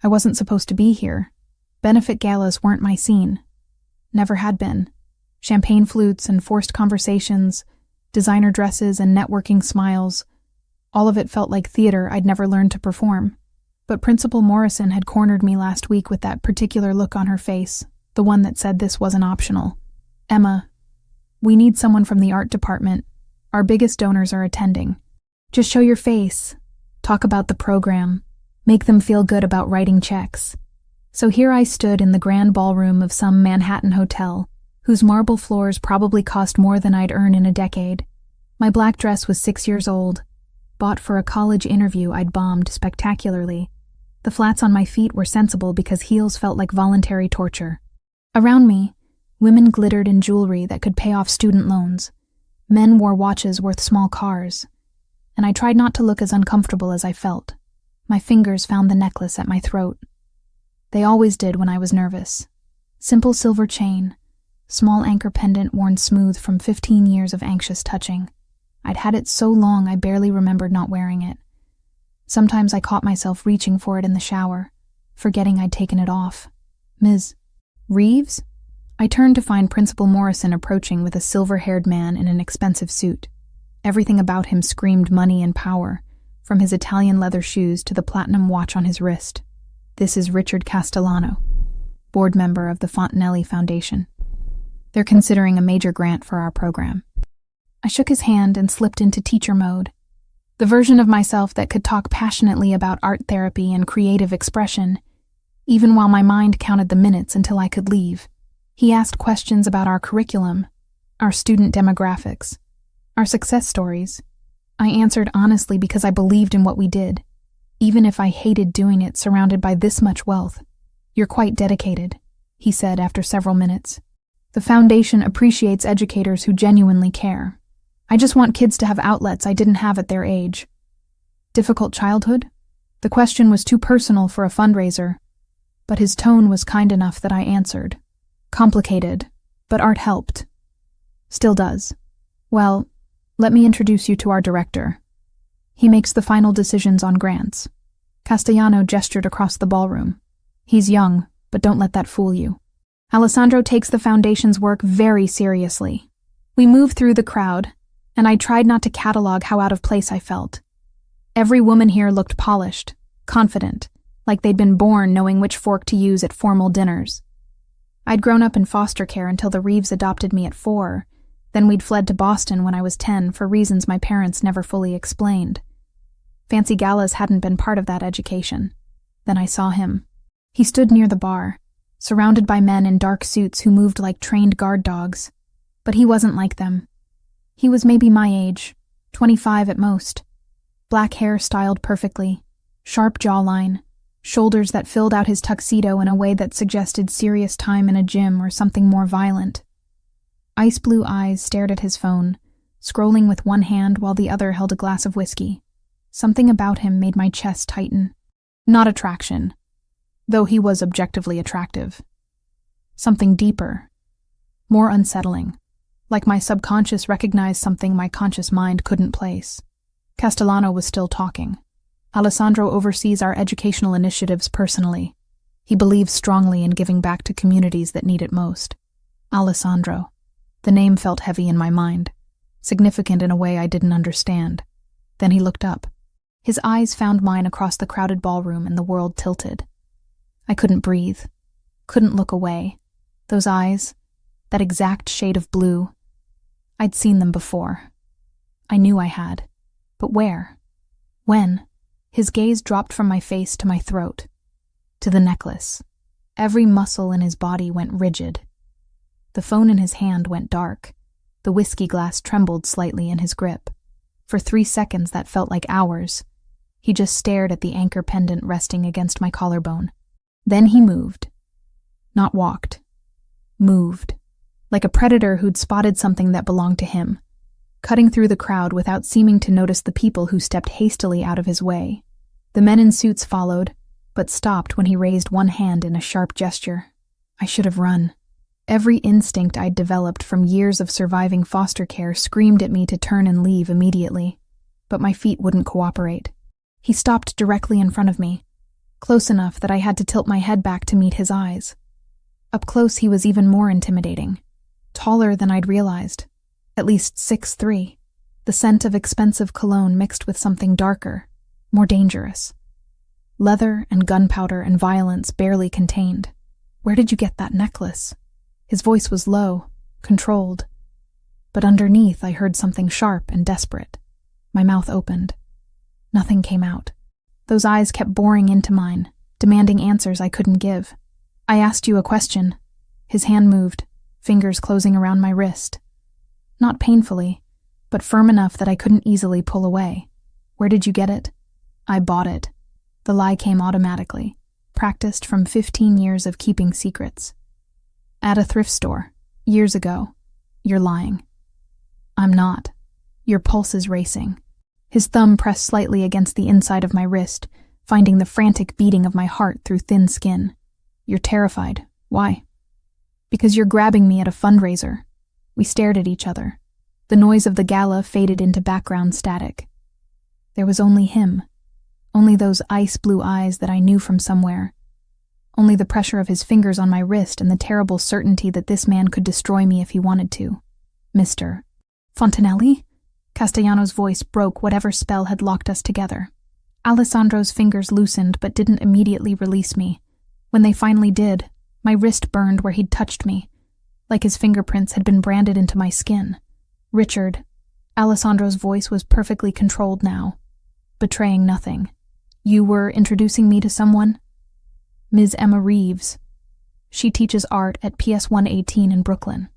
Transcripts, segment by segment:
I wasn't supposed to be here. Benefit galas weren't my scene. Never had been. Champagne flutes and forced conversations, designer dresses and networking smiles. All of it felt like theater I'd never learned to perform. But Principal Morrison had cornered me last week with that particular look on her face, the one that said this wasn't optional. "Emma, we need someone from the art department. Our biggest donors are attending. Just show your face. Talk about the program. Make them feel good about writing checks." So here I stood in the grand ballroom of some Manhattan hotel, whose marble floors probably cost more than I'd earn in a decade. My black dress was 6 years old, bought for a college interview I'd bombed spectacularly. The flats on my feet were sensible because heels felt like voluntary torture. Around me, women glittered in jewelry that could pay off student loans. Men wore watches worth small cars. And I tried not to look as uncomfortable as I felt. My fingers found the necklace at my throat. They always did when I was nervous. Simple silver chain, small anchor pendant worn smooth from 15 years of anxious touching. I'd had it so long I barely remembered not wearing it. Sometimes I caught myself reaching for it in the shower, forgetting I'd taken it off. "Ms. Reeves?" I turned to find Principal Morrison approaching with a silver-haired man in an expensive suit. Everything about him screamed money and power, from his Italian leather shoes to the platinum watch on his wrist. "This is Richard Castellano, board member of the Fontanelli Foundation. They're considering a major grant for our program." I shook his hand and slipped into teacher mode. The version of myself that could talk passionately about art therapy and creative expression, even while my mind counted the minutes until I could leave. He asked questions about our curriculum, our student demographics, our success stories. I answered honestly because I believed in what we did, even if I hated doing it surrounded by this much wealth. "You're quite dedicated," he said after several minutes. "The foundation appreciates educators who genuinely care. I just want kids to have outlets I didn't have at their age." Difficult childhood? The question was too personal for a fundraiser, but his tone was kind enough that I answered. "Complicated, but art helped. Still does. Well, let me introduce you to our director. He makes the final decisions on grants." Castellano gestured across the ballroom. "He's young, but don't let that fool you. Alessandro takes the foundation's work very seriously." We moved through the crowd, and I tried not to catalog how out of place I felt. Every woman here looked polished, confident, like they'd been born knowing which fork to use at formal dinners. I'd grown up in foster care until the Reeves adopted me at 4, then we'd fled to Boston when I was 10 for reasons my parents never fully explained. Fancy galas hadn't been part of that education. Then I saw him. He stood near the bar, surrounded by men in dark suits who moved like trained guard dogs. But he wasn't like them. He was maybe my age, 25 at most. Black hair styled perfectly, sharp jawline, shoulders that filled out his tuxedo in a way that suggested serious time in a gym or something more violent. Ice blue eyes stared at his phone, scrolling with one hand while the other held a glass of whiskey. Something about him made my chest tighten. Not attraction, though he was objectively attractive. Something deeper, more unsettling, like my subconscious recognized something my conscious mind couldn't place. Castellano was still talking. "Alessandro oversees our educational initiatives personally. He believes strongly in giving back to communities that need it most." Alessandro. The name felt heavy in my mind, significant in a way I didn't understand. Then he looked up. His eyes found mine across the crowded ballroom and the world tilted. I couldn't breathe, couldn't look away. Those eyes, that exact shade of blue. I'd seen them before. I knew I had. But where? When? His gaze dropped from my face to my throat, to the necklace. Every muscle in his body went rigid. The phone in his hand went dark. The whiskey glass trembled slightly in his grip. For 3 seconds that felt like hours. He just stared at the anchor pendant resting against my collarbone. Then he moved. Not walked. Moved. Like a predator who'd spotted something that belonged to him, cutting through the crowd without seeming to notice the people who stepped hastily out of his way. The men in suits followed, but stopped when he raised one hand in a sharp gesture. I should have run. Every instinct I'd developed from years of surviving foster care screamed at me to turn and leave immediately, but my feet wouldn't cooperate. He stopped directly in front of me, close enough that I had to tilt my head back to meet his eyes. Up close, he was even more intimidating. Taller than I'd realized, at least 6'3", the scent of expensive cologne mixed with something darker, more dangerous. Leather and gunpowder and violence barely contained. Where did you get that necklace? His voice was low, controlled. But underneath, I heard something sharp and desperate. My mouth opened. Nothing came out. Those eyes kept boring into mine, demanding answers I couldn't give. I asked you a question. His hand moved, fingers closing around my wrist. Not painfully, but firm enough that I couldn't easily pull away. Where did you get it? I bought it. The lie came automatically, practiced from 15 years of keeping secrets. At a thrift store, years ago. You're lying. I'm not. Your pulse is racing. His thumb pressed slightly against the inside of my wrist, finding the frantic beating of my heart through thin skin. You're terrified. Why? Because you're grabbing me at a fundraiser. We stared at each other. The noise of the gala faded into background static. There was only him. Only those ice-blue eyes that I knew from somewhere. Only the pressure of his fingers on my wrist and the terrible certainty that this man could destroy me if he wanted to. Mr. Fontanelli? Castellano's voice broke whatever spell had locked us together. Alessandro's fingers loosened but didn't immediately release me. When they finally did, my wrist burned where he'd touched me, like his fingerprints had been branded into my skin. Richard. Alessandro's voice was perfectly controlled now, betraying nothing. You were introducing me to someone? Ms. Emma Reeves. She teaches art at PS 118 in Brooklyn.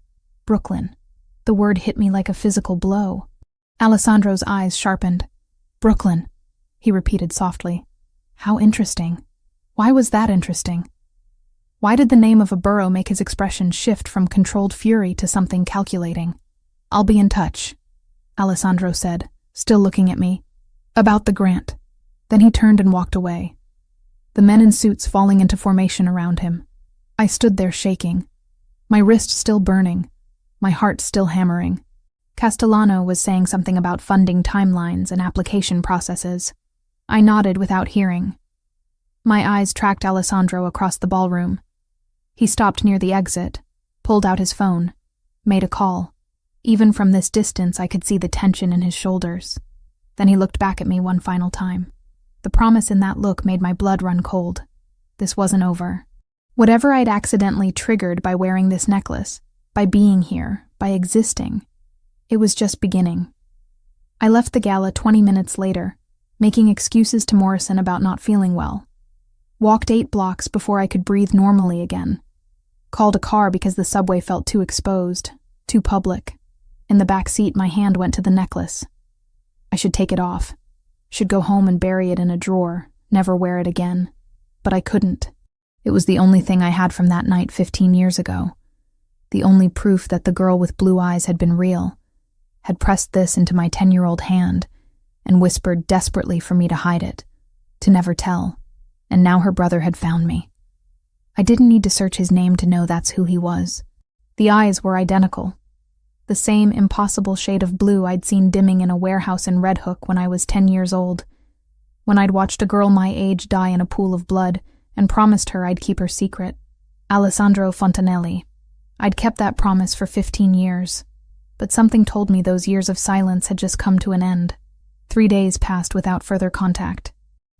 Brooklyn. The word hit me like a physical blow. Alessandro's eyes sharpened. Brooklyn, he repeated softly. How interesting. Why was that interesting? Why did the name of a borough make his expression shift from controlled fury to something calculating? I'll be in touch, Alessandro said, still looking at me. About the grant. Then he turned and walked away, the men in suits falling into formation around him. I stood there shaking, my wrist still burning, my heart still hammering. Castellano was saying something about funding timelines and application processes. I nodded without hearing. My eyes tracked Alessandro across the ballroom. He stopped near the exit, pulled out his phone, made a call. Even from this distance, I could see the tension in his shoulders. Then he looked back at me one final time. The promise in that look made my blood run cold. This wasn't over. Whatever I'd accidentally triggered by wearing this necklace, by being here, by existing, it was just beginning. I left the gala 20 minutes later, making excuses to Morrison about not feeling well. Walked 8 blocks before I could breathe normally again. Called a car because the subway felt too exposed, too public. In the back seat, my hand went to the necklace. I should take it off. Should go home and bury it in a drawer, never wear it again. But I couldn't. It was the only thing I had from that night 15 years ago. The only proof that the girl with blue eyes had been real. Had pressed this into my 10-year-old hand and whispered desperately for me to hide it, to never tell. And now her brother had found me. I didn't need to search his name to know that's who he was. The eyes were identical. The same impossible shade of blue I'd seen dimming in a warehouse in Red Hook when I was 10 years old, when I'd watched a girl my age die in a pool of blood and promised her I'd keep her secret. Alessandro Fontanelli. I'd kept that promise for 15 years, but something told me those years of silence had just come to an end. 3 days passed without further contact.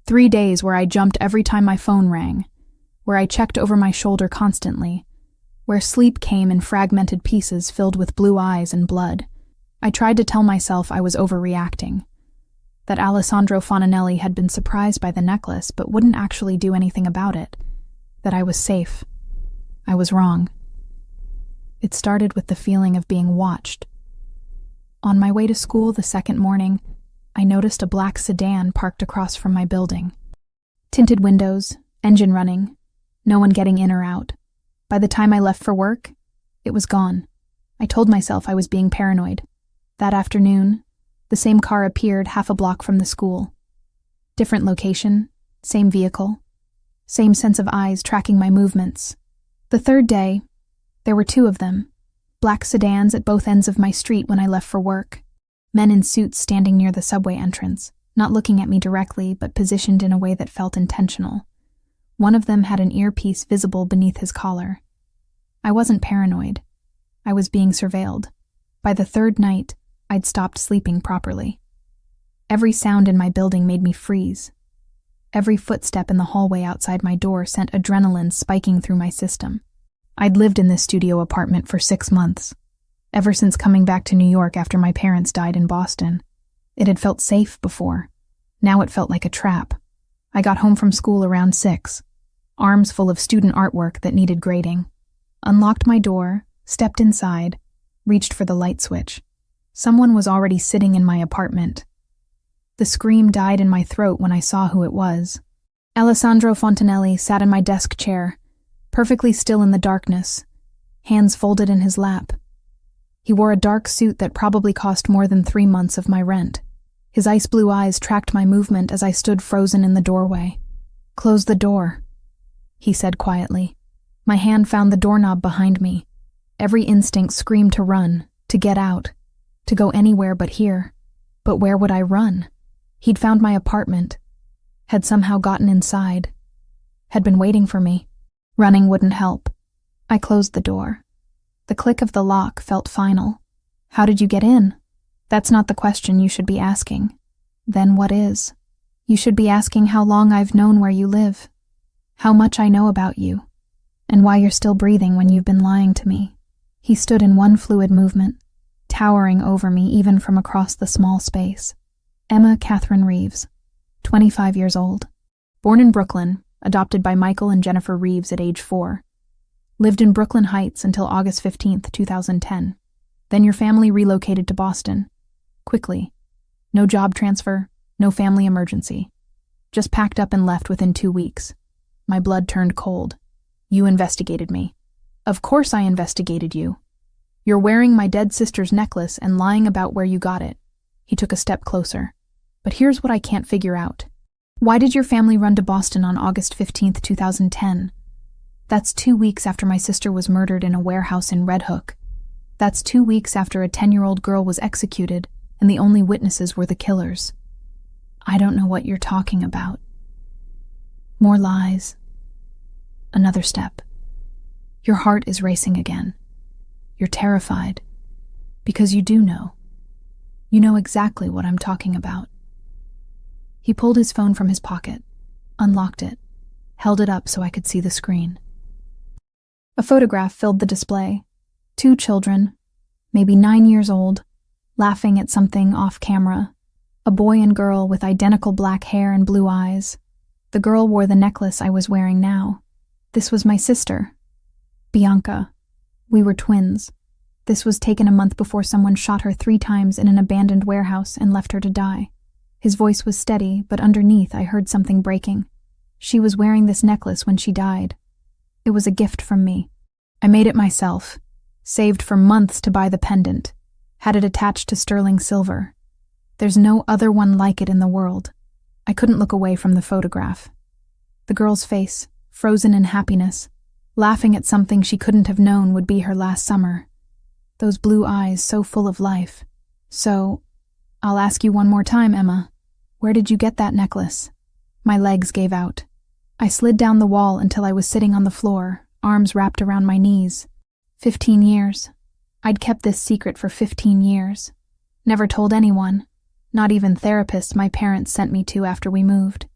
3 days where I jumped every time my phone rang, where I checked over my shoulder constantly, where sleep came in fragmented pieces filled with blue eyes and blood. I tried to tell myself I was overreacting, that Alessandro Fontanelli had been surprised by the necklace but wouldn't actually do anything about it, that I was safe. I was wrong. It started with the feeling of being watched. On my way to school the second morning, I noticed a black sedan parked across from my building. Tinted windows, engine running, no one getting in or out. By the time I left for work, it was gone. I told myself I was being paranoid. That afternoon, the same car appeared half a block from the school. Different location, same vehicle, same sense of eyes tracking my movements. The third day, there were 2 of them, black sedans at both ends of my street when I left for work. Men in suits standing near the subway entrance, not looking at me directly but positioned in a way that felt intentional. One of them had an earpiece visible beneath his collar. I wasn't paranoid. I was being surveilled. By the third night, I'd stopped sleeping properly. Every sound in my building made me freeze. Every footstep in the hallway outside my door sent adrenaline spiking through my system. I'd lived in this studio apartment for 6 months. Ever since coming back to New York after my parents died in Boston. It had felt safe before. Now it felt like a trap. I got home from school around 6, arms full of student artwork that needed grading. Unlocked my door, stepped inside, reached for the light switch. Someone was already sitting in my apartment. The scream died in my throat when I saw who it was. Alessandro Fontanelli sat in my desk chair, perfectly still in the darkness, hands folded in his lap. He wore a dark suit that probably cost more than 3 months of my rent. His ice blue eyes tracked my movement as I stood frozen in the doorway. "Close the door," he said quietly. My hand found the doorknob behind me. Every instinct screamed to run, to get out, to go anywhere but here. But where would I run? He'd found my apartment, had somehow gotten inside, had been waiting for me. Running wouldn't help. I closed the door. The click of the lock felt final. How did you get in? That's not the question you should be asking. Then what is? You should be asking how long I've known where you live, how much I know about you, and why you're still breathing when you've been lying to me. He stood in one fluid movement, towering over me even from across the small space. Emma Catherine Reeves, 25 years old. Born in Brooklyn, adopted by Michael and Jennifer Reeves at age 4. Lived in Brooklyn Heights until August 15th, 2010. Then your family relocated to Boston. Quickly. No job transfer, no family emergency. Just packed up and left within 2 weeks. My blood turned cold. You investigated me. Of course I investigated you. You're wearing my dead sister's necklace and lying about where you got it. He took a step closer. But here's what I can't figure out. Why did your family run to Boston on August 15th, 2010? That's 2 weeks after my sister was murdered in a warehouse in Red Hook. That's 2 weeks after a 10-year-old girl was executed and the only witnesses were the killers. I don't know what you're talking about. More lies. Another step. Your heart is racing again. You're terrified. Because you do know. You know exactly what I'm talking about. He pulled his phone from his pocket, unlocked it, held it up so I could see the screen. A photograph filled the display. 2 children, maybe 9 years old, laughing at something off camera. A boy and girl with identical black hair and blue eyes. The girl wore the necklace I was wearing now. This was my sister, Bianca. We were twins. This was taken a month before someone shot her 3 times in an abandoned warehouse and left her to die. His voice was steady, but underneath I heard something breaking. She was wearing this necklace when she died. It was a gift from me. I made it myself, saved for months to buy the pendant, had it attached to sterling silver. There's no other one like it in the world. I couldn't look away from the photograph. The girl's face, frozen in happiness, laughing at something she couldn't have known would be her last summer. Those blue eyes so full of life. So, I'll ask you one more time, Emma. Where did you get that necklace? My legs gave out. I slid down the wall until I was sitting on the floor, arms wrapped around my knees. 15 years. I'd kept this secret for 15 years. Never told anyone, not even therapists my parents sent me to after we moved.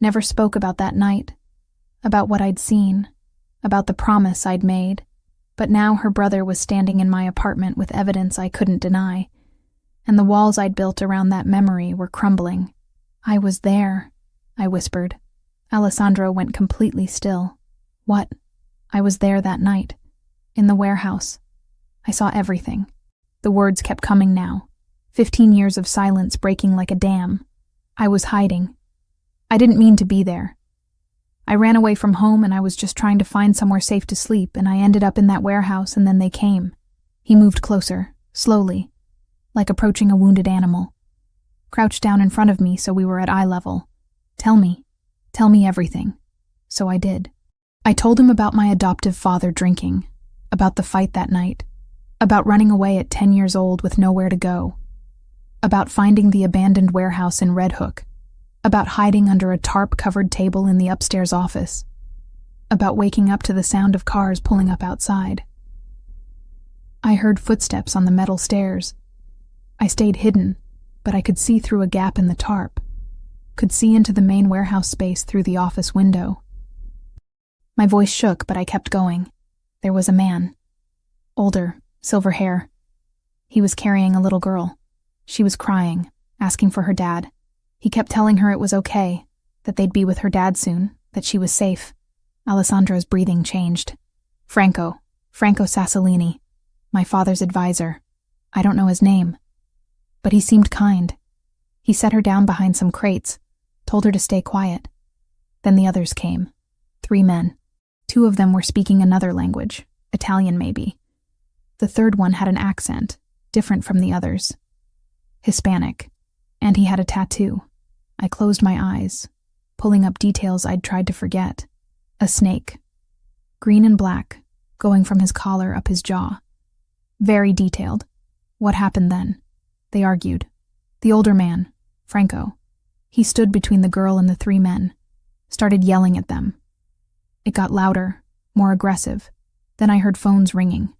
Never spoke about that night, about what I'd seen, about the promise I'd made. But now her brother was standing in my apartment with evidence I couldn't deny, and the walls I'd built around that memory were crumbling. I was there, I whispered. Alessandro went completely still. What? I was there that night, in the warehouse. I saw everything. The words kept coming now. 15 years of silence breaking like a dam. I was hiding. I didn't mean to be there. I ran away from home and I was just trying to find somewhere safe to sleep, and I ended up in that warehouse and then they came. He moved closer, slowly, like approaching a wounded animal. Crouched down in front of me so we were at eye level. Tell me everything. So I did. I told him about my adoptive father drinking, about the fight that night, about running away at 10 years old with nowhere to go, about finding the abandoned warehouse in Red Hook, about hiding under a tarp-covered table in the upstairs office. about waking up to the sound of cars pulling up outside. I heard footsteps on the metal stairs. I stayed hidden, but I could see through a gap in the tarp, could see into the main warehouse space through the office window. My voice shook, but I kept going. There was a man. Older, silver hair. He was carrying a little girl. She was crying, asking for her dad. He kept telling her it was okay, that they'd be with her dad soon, that she was safe. Alessandro's breathing changed. Franco Sassolini, my father's advisor. I don't know his name, but he seemed kind. He set her down behind some crates, told her to stay quiet. Then the others came. 3 men. 2 of them were speaking another language, Italian maybe. The third one had an accent, different from the others. Hispanic, and he had a tattoo. I closed my eyes, pulling up details I'd tried to forget. A snake, green and black, going from his collar up his jaw. Very detailed. What happened then? They argued. The older man, Franco, he stood between the girl and the 3 men, started yelling at them. It got louder, more aggressive. Then I heard phones ringing.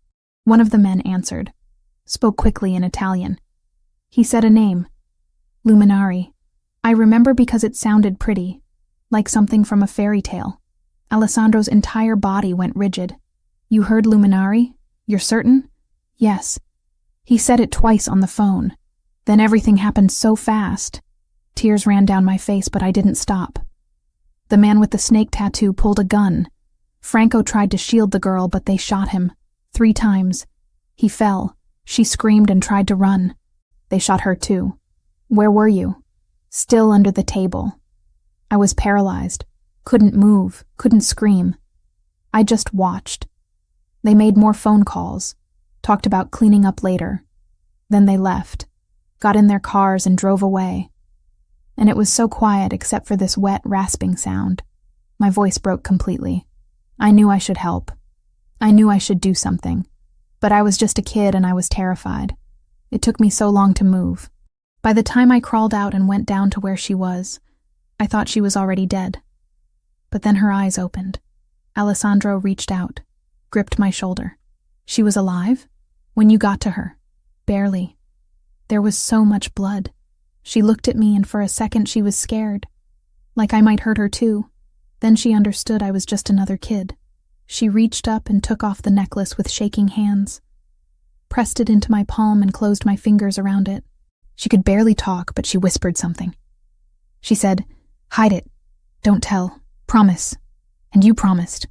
One of the men answered, spoke quickly in Italian. He said a name, Luminari. I remember because it sounded pretty, like something from a fairy tale. Alessandro's entire body went rigid. You heard Luminari? You're certain? Yes. He said it twice on the phone. Then everything happened so fast. Tears ran down my face, but I didn't stop. The man with the snake tattoo pulled a gun. Franco tried to shield the girl, but they shot him. 3 times. He fell. She screamed and tried to run. They shot her too. Where were you? Still under the table. I was paralyzed. Couldn't move, couldn't scream. I just watched. They made more phone calls, talked about cleaning up later. Then they left, got in their cars and drove away. And it was so quiet except for this wet, rasping sound. My voice broke completely. I knew I should help. I knew I should do something. But I was just a kid and I was terrified. It took me so long to move. By the time I crawled out and went down to where she was, I thought she was already dead. But then her eyes opened. Alessandro reached out, gripped my shoulder. She was alive? When you got to her? Barely. There was so much blood. She looked at me and for a second she was scared, like I might hurt her too. Then she understood I was just another kid. She reached up and took off the necklace with shaking hands, pressed it into my palm and closed my fingers around it. She could barely talk, but she whispered something. She said, "Hide it. Don't tell. Promise." And you promised.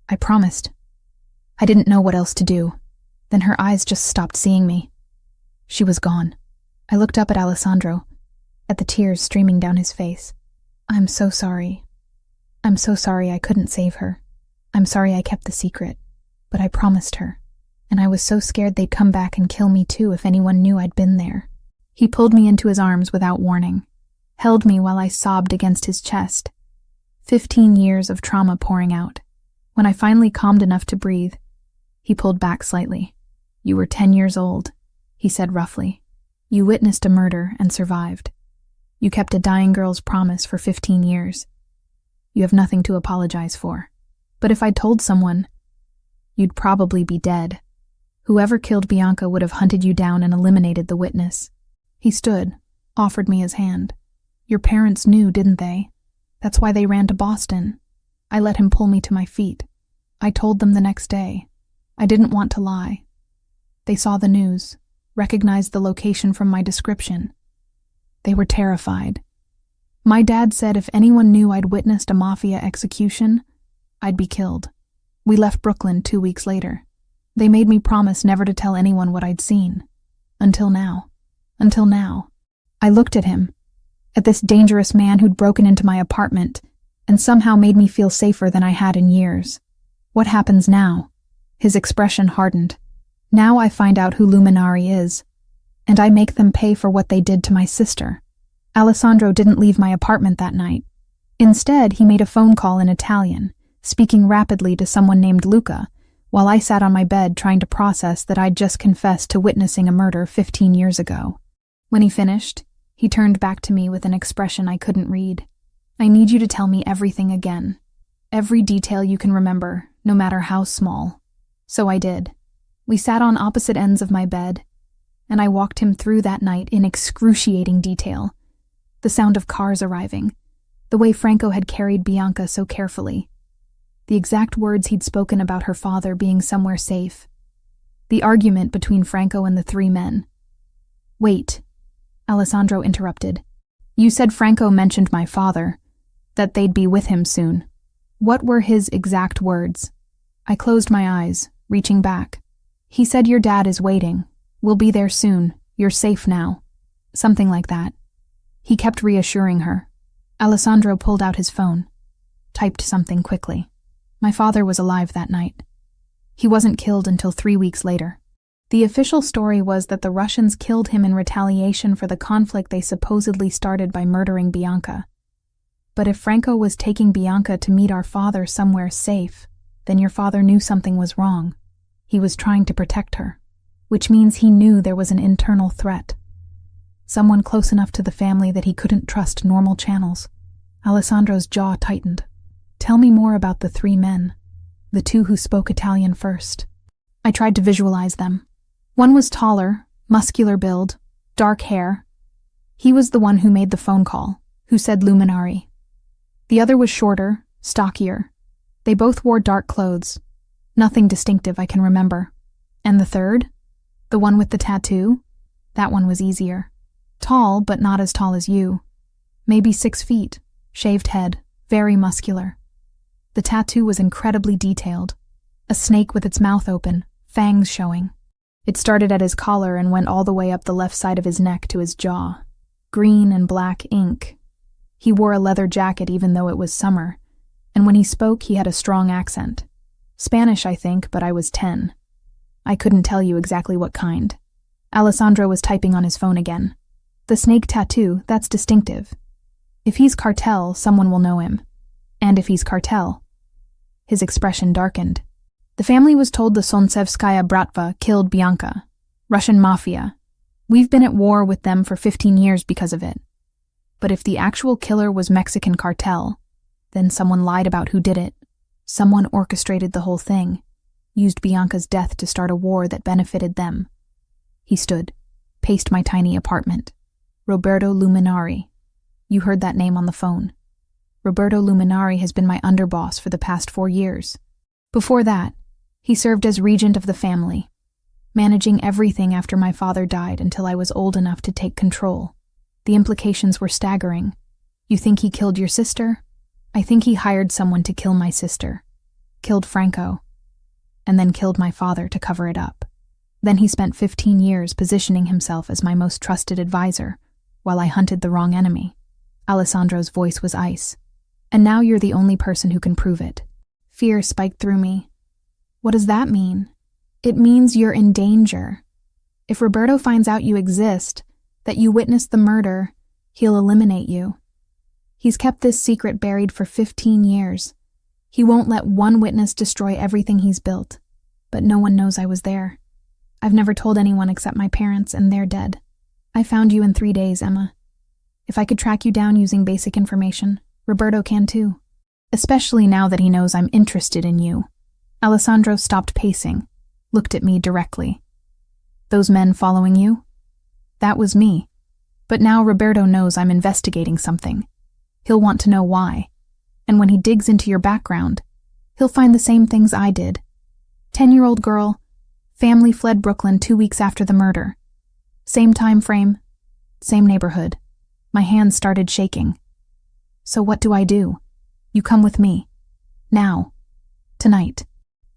I promised. I didn't know what else to do. Then her eyes just stopped seeing me. She was gone. I looked up at Alessandro, at the tears streaming down his face. I'm so sorry. I'm so sorry I couldn't save her. I'm sorry I kept the secret. But I promised her. And I was so scared they'd come back and kill me too if anyone knew I'd been there. He pulled me into his arms without warning, held me while I sobbed against his chest. 15 years of trauma pouring out. When I finally calmed enough to breathe, he pulled back slightly. You were 10 years old, he said roughly. You witnessed a murder and survived. You kept a dying girl's promise for 15 years. You have nothing to apologize for. But if I'd told someone, you'd probably be dead. Whoever killed Bianca would have hunted you down and eliminated the witness. He stood, offered me his hand. Your parents knew, didn't they? That's why they ran to Boston. I let him pull me to my feet. I told them the next day. I didn't want to lie. They saw the news, recognized the location from my description. They were terrified. My dad said if anyone knew I'd witnessed a Mafia execution, I'd be killed. We left Brooklyn 2 weeks later. They made me promise never to tell anyone what I'd seen. Until now. Until now. I looked at him, at this dangerous man who'd broken into my apartment and somehow made me feel safer than I had in years. What happens now? His expression hardened. Now I find out who Luminari is, and I make them pay for what they did to my sister. Alessandro didn't leave my apartment that night. Instead, he made a phone call in Italian, speaking rapidly to someone named Luca, while I sat on my bed trying to process that I'd just confessed to witnessing a murder 15 years ago. When he finished, he turned back to me with an expression I couldn't read. I need you to tell me everything again. Every detail you can remember, no matter how small. So I did. We sat on opposite ends of my bed, and I walked him through that night in excruciating detail. The sound of cars arriving, the way Franco had carried Bianca so carefully, the exact words he'd spoken about her father being somewhere safe, the argument between Franco and the three men. Wait, Alessandro interrupted. You said Franco mentioned my father, that they'd be with him soon. What were his exact words? I closed my eyes, reaching back. He said your dad is waiting. We'll be there soon. You're safe now. Something like that. He kept reassuring her. Alessandro pulled out his phone, typed something quickly. My father was alive that night. He wasn't killed until 3 weeks later. The official story was that the Russians killed him in retaliation for the conflict they supposedly started by murdering Bianca. But if Franco was taking Bianca to meet our father somewhere safe, then your father knew something was wrong. He was trying to protect her, which means he knew there was an internal threat. Someone close enough to the family that he couldn't trust normal channels. Alessandro's jaw tightened. Tell me more about the three men, the two who spoke Italian first. I tried to visualize them. One was taller, muscular build, dark hair. He was the one who made the phone call, who said luminari. The other was shorter, stockier. They both wore dark clothes. Nothing distinctive I can remember. And the third? The one with the tattoo? That one was easier. Tall, but not as tall as you. Maybe 6 feet, shaved head, very muscular. The tattoo was incredibly detailed. A snake with its mouth open, fangs showing. It started at his collar and went all the way up the left side of his neck to his jaw. Green and black ink. He wore a leather jacket even though it was summer, and when he spoke he had a strong accent. Spanish, I think, but I was 10. I couldn't tell you exactly what kind. Alessandro was typing on his phone again. The snake tattoo, that's distinctive. If he's cartel, someone will know him. And if he's cartel. His expression darkened. The family was told the Solntsevskaya Bratva killed Bianca. Russian Mafia. We've been at war with them for 15 years because of it. But if the actual killer was Mexican cartel, then someone lied about who did it. Someone orchestrated the whole thing, used Bianca's death to start a war that benefited them. He stood, paced my tiny apartment. Roberto Luminari. You heard that name on the phone. Roberto Luminari has been my underboss for the past 4 years. Before that, he served as regent of the family, managing everything after my father died until I was old enough to take control. The implications were staggering. You think he killed your sister? I think he hired someone to kill my sister, killed Franco, and then killed my father to cover it up. Then he spent 15 years positioning himself as my most trusted advisor, while I hunted the wrong enemy. Alessandro's voice was ice. And now you're the only person who can prove it. Fear spiked through me. What does that mean? It means you're in danger. If Roberto finds out you exist, that you witnessed the murder, he'll eliminate you. He's kept this secret buried for 15 years. He won't let one witness destroy everything he's built. But no one knows I was there. I've never told anyone except my parents, and they're dead. I found you in 3 days, Emma. If I could track you down using basic information, Roberto can too. Especially now that he knows I'm interested in you. Alessandro stopped pacing, looked at me directly. Those men following you? That was me. But now Roberto knows I'm investigating something. He'll want to know why. And when he digs into your background, he'll find the same things I did. 10-year-old girl, family fled Brooklyn 2 weeks after the murder. Same time frame, same neighborhood. My hands started shaking. So what do? You come with me. Now. Tonight.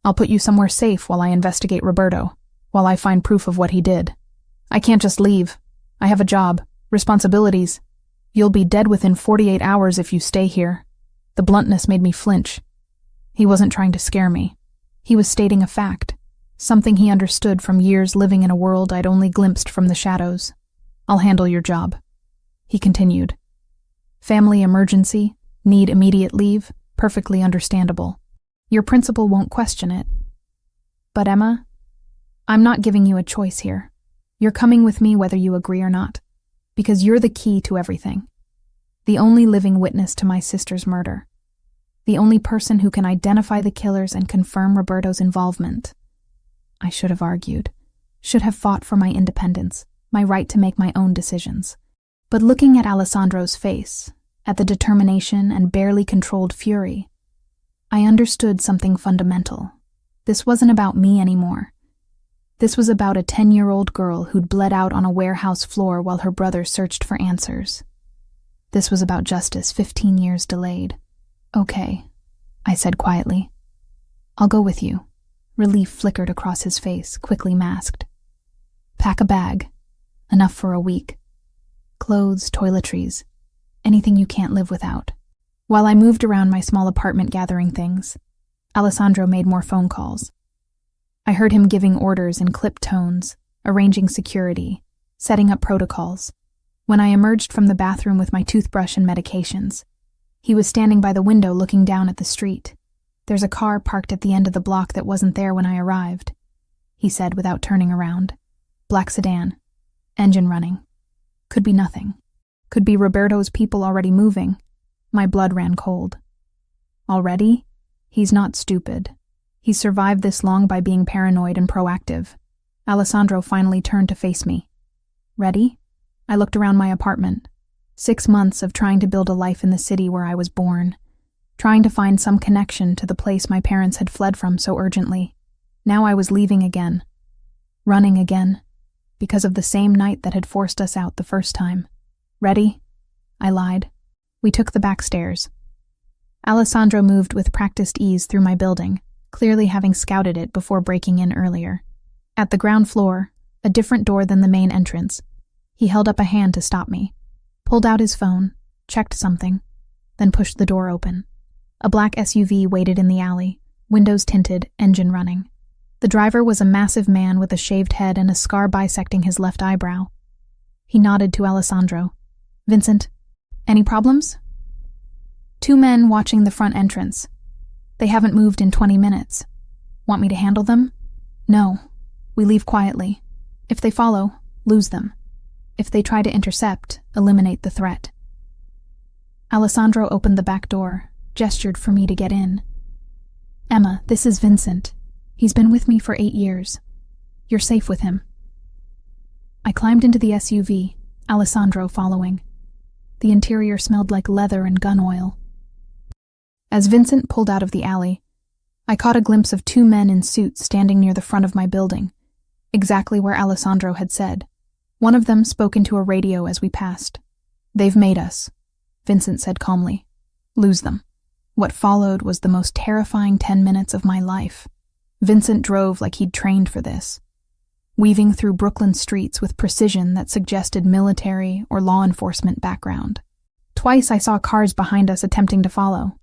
I'll put you somewhere safe while I investigate Roberto, while I find proof of what he did. I can't just leave. I have a job, responsibilities. You'll be dead within 48 hours if you stay here. The bluntness made me flinch. He wasn't trying to scare me. He was stating a fact, something he understood from years living in a world I'd only glimpsed from the shadows. I'll handle your job. He continued. Family emergency, need immediate leave, perfectly understandable. Your principal won't question it. But Emma, I'm not giving you a choice here. You're coming with me whether you agree or not, because you're the key to everything. The only living witness to my sister's murder. The only person who can identify the killers and confirm Roberto's involvement. I should have argued, should have fought for my independence, my right to make my own decisions. But looking at Alessandro's face, at the determination and barely controlled fury, I understood something fundamental. This wasn't about me anymore. This was about a 10-year-old girl who'd bled out on a warehouse floor while her brother searched for answers. This was about justice 15 years delayed. Okay, I said quietly. I'll go with you. Relief flickered across his face, quickly masked. Pack a bag. Enough for a week. Clothes, toiletries. Anything you can't live without. While I moved around my small apartment gathering things, Alessandro made more phone calls. I heard him giving orders in clipped tones, arranging security, setting up protocols. When I emerged from the bathroom with my toothbrush and medications, he was standing by the window looking down at the street. There's a car parked at the end of the block that wasn't there when I arrived, he said without turning around. Black sedan. Engine running. Could be nothing. Could be Roberto's people already moving. My blood ran cold. Already? He's not stupid. He's survived this long by being paranoid and proactive. Alessandro finally turned to face me. Ready? I looked around my apartment. 6 months of trying to build a life in the city where I was born. Trying to find some connection to the place my parents had fled from so urgently. Now I was leaving again. Running again. Because of the same night that had forced us out the first time. Ready? I lied. We took the back stairs. Alessandro moved with practiced ease through my building, clearly having scouted it before breaking in earlier. At the ground floor, a different door than the main entrance, he held up a hand to stop me, pulled out his phone, checked something, then pushed the door open. A black SUV waited in the alley, windows tinted, engine running. The driver was a massive man with a shaved head and a scar bisecting his left eyebrow. He nodded to Alessandro. Vincent, any problems? 2 men watching the front entrance. They haven't moved in 20 minutes. Want me to handle them? No. We leave quietly. If they follow, lose them. If they try to intercept, eliminate the threat. Alessandro opened the back door, gestured for me to get in. Emma, this is Vincent. He's been with me for 8 years. You're safe with him. I climbed into the SUV, Alessandro following. The interior smelled like leather and gun oil. As Vincent pulled out of the alley, I caught a glimpse of 2 men in suits standing near the front of my building, exactly where Alessandro had said. One of them spoke into a radio as we passed. They've made us, Vincent said calmly. Lose them. What followed was the most terrifying 10 minutes of my life. Vincent drove like he'd trained for this, weaving through Brooklyn streets with precision that suggested military or law enforcement background. Twice I saw cars behind us attempting to follow.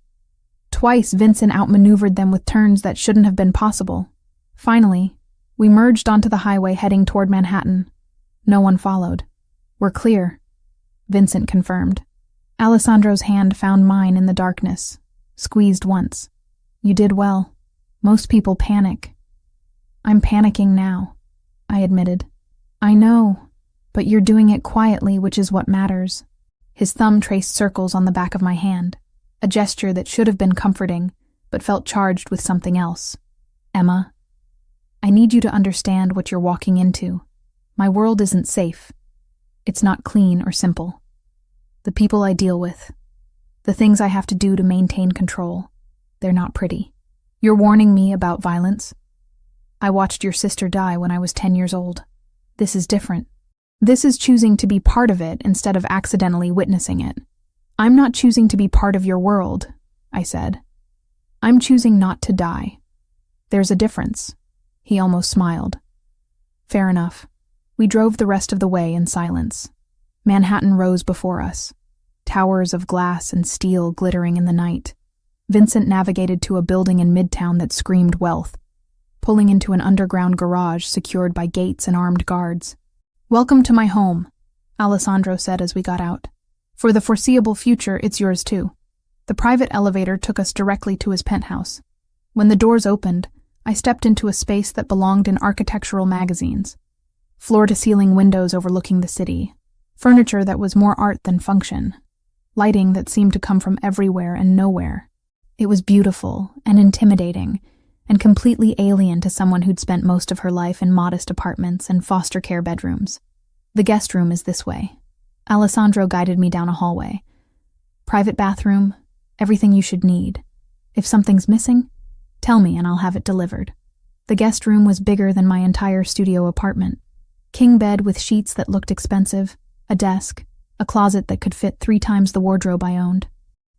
Twice Vincent outmaneuvered them with turns that shouldn't have been possible. Finally, we merged onto the highway heading toward Manhattan. No one followed. We're clear, Vincent confirmed. Alessandro's hand found mine in the darkness, squeezed once. You did well. Most people panic. I'm panicking now, I admitted. I know, but you're doing it quietly, which is what matters. His thumb traced circles on the back of my hand, a gesture that should have been comforting, but felt charged with something else. Emma, I need you to understand what you're walking into. My world isn't safe. It's not clean or simple. The people I deal with, the things I have to do to maintain control, they're not pretty. You're warning me about violence? I watched your sister die when I was 10 years old. This is different. This is choosing to be part of it instead of accidentally witnessing it. I'm not choosing to be part of your world, I said. I'm choosing not to die. There's a difference. He almost smiled. Fair enough. We drove the rest of the way in silence. Manhattan rose before us, towers of glass and steel glittering in the night. Vincent navigated to a building in Midtown that screamed wealth, pulling into an underground garage secured by gates and armed guards. Welcome to my home, Alessandro said as we got out. For the foreseeable future, it's yours too. The private elevator took us directly to his penthouse. When the doors opened, I stepped into a space that belonged in architectural magazines. Floor-to-ceiling windows overlooking the city, furniture that was more art than function, lighting that seemed to come from everywhere and nowhere. It was beautiful and intimidating, and completely alien to someone who'd spent most of her life in modest apartments and foster care bedrooms. The guest room is this way. Alessandro guided me down a hallway. Private bathroom, everything you should need. If something's missing, tell me and I'll have it delivered. The guest room was bigger than my entire studio apartment. King bed with sheets that looked expensive, a desk, a closet that could fit 3 times the wardrobe I owned.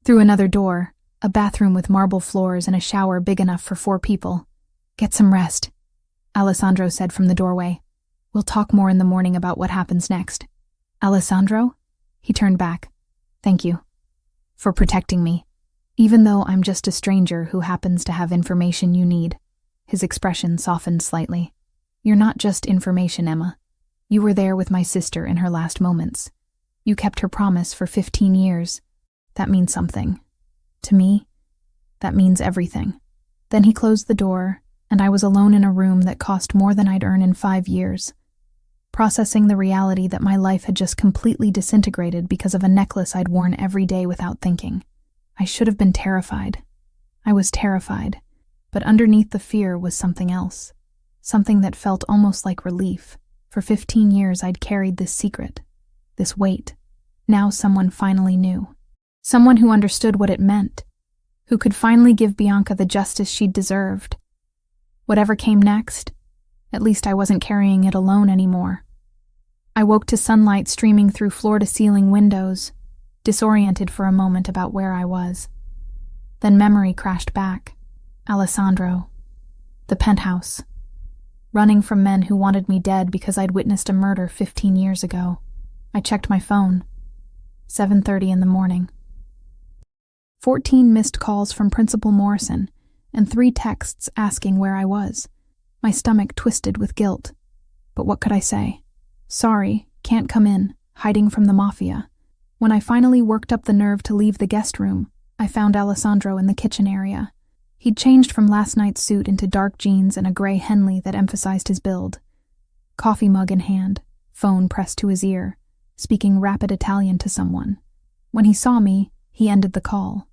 Through another door, a bathroom with marble floors and a shower big enough for 4 people. Get some rest, Alessandro said from the doorway. We'll talk more in the morning about what happens next. Alessandro? He turned back. Thank you. For protecting me. Even though I'm just a stranger who happens to have information you need. His expression softened slightly. You're not just information, Emma. You were there with my sister in her last moments. You kept her promise for 15 years. That means something. To me, that means everything. Then he closed the door, and I was alone in a room that cost more than I'd earn in 5 years, processing the reality that my life had just completely disintegrated because of a necklace I'd worn every day without thinking. I should have been terrified. I was terrified, but underneath the fear was something else, something that felt almost like relief. For 15 years I'd carried this secret, this weight. Now someone finally knew. Someone who understood what it meant, who could finally give Bianca the justice she'd deserved. Whatever came next, at least I wasn't carrying it alone anymore. I woke to sunlight streaming through floor-to-ceiling windows, disoriented for a moment about where I was. Then memory crashed back. Alessandro. The penthouse. Running from men who wanted me dead because I'd witnessed a murder 15 years ago. I checked my phone. 7:30 in the morning. 14 missed calls from Principal Morrison, and 3 texts asking where I was. My stomach twisted with guilt. But what could I say? Sorry, can't come in, hiding from the Mafia. When I finally worked up the nerve to leave the guest room, I found Alessandro in the kitchen area. He'd changed from last night's suit into dark jeans and a gray Henley that emphasized his build. Coffee mug in hand, phone pressed to his ear, speaking rapid Italian to someone. When he saw me, he ended the call.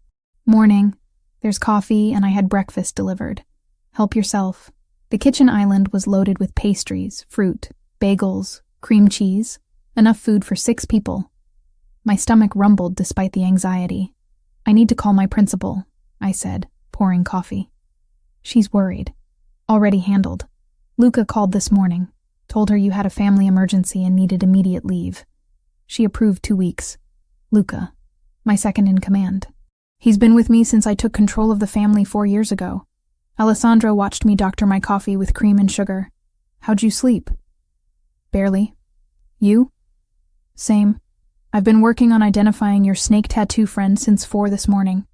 Morning. There's coffee and I had breakfast delivered. Help yourself. The kitchen island was loaded with pastries, fruit, bagels, cream cheese, enough food for 6 people. My stomach rumbled despite the anxiety. I need to call my principal, I said, pouring coffee. She's worried. Already handled. Luca called this morning, told her you had a family emergency and needed immediate leave. She approved 2 weeks. Luca, my second in command. He's been with me since I took control of the family 4 years ago. Alessandro watched me doctor my coffee with cream and sugar. How'd you sleep? Barely. You? Same. I've been working on identifying your snake tattoo friend since 4 this morning.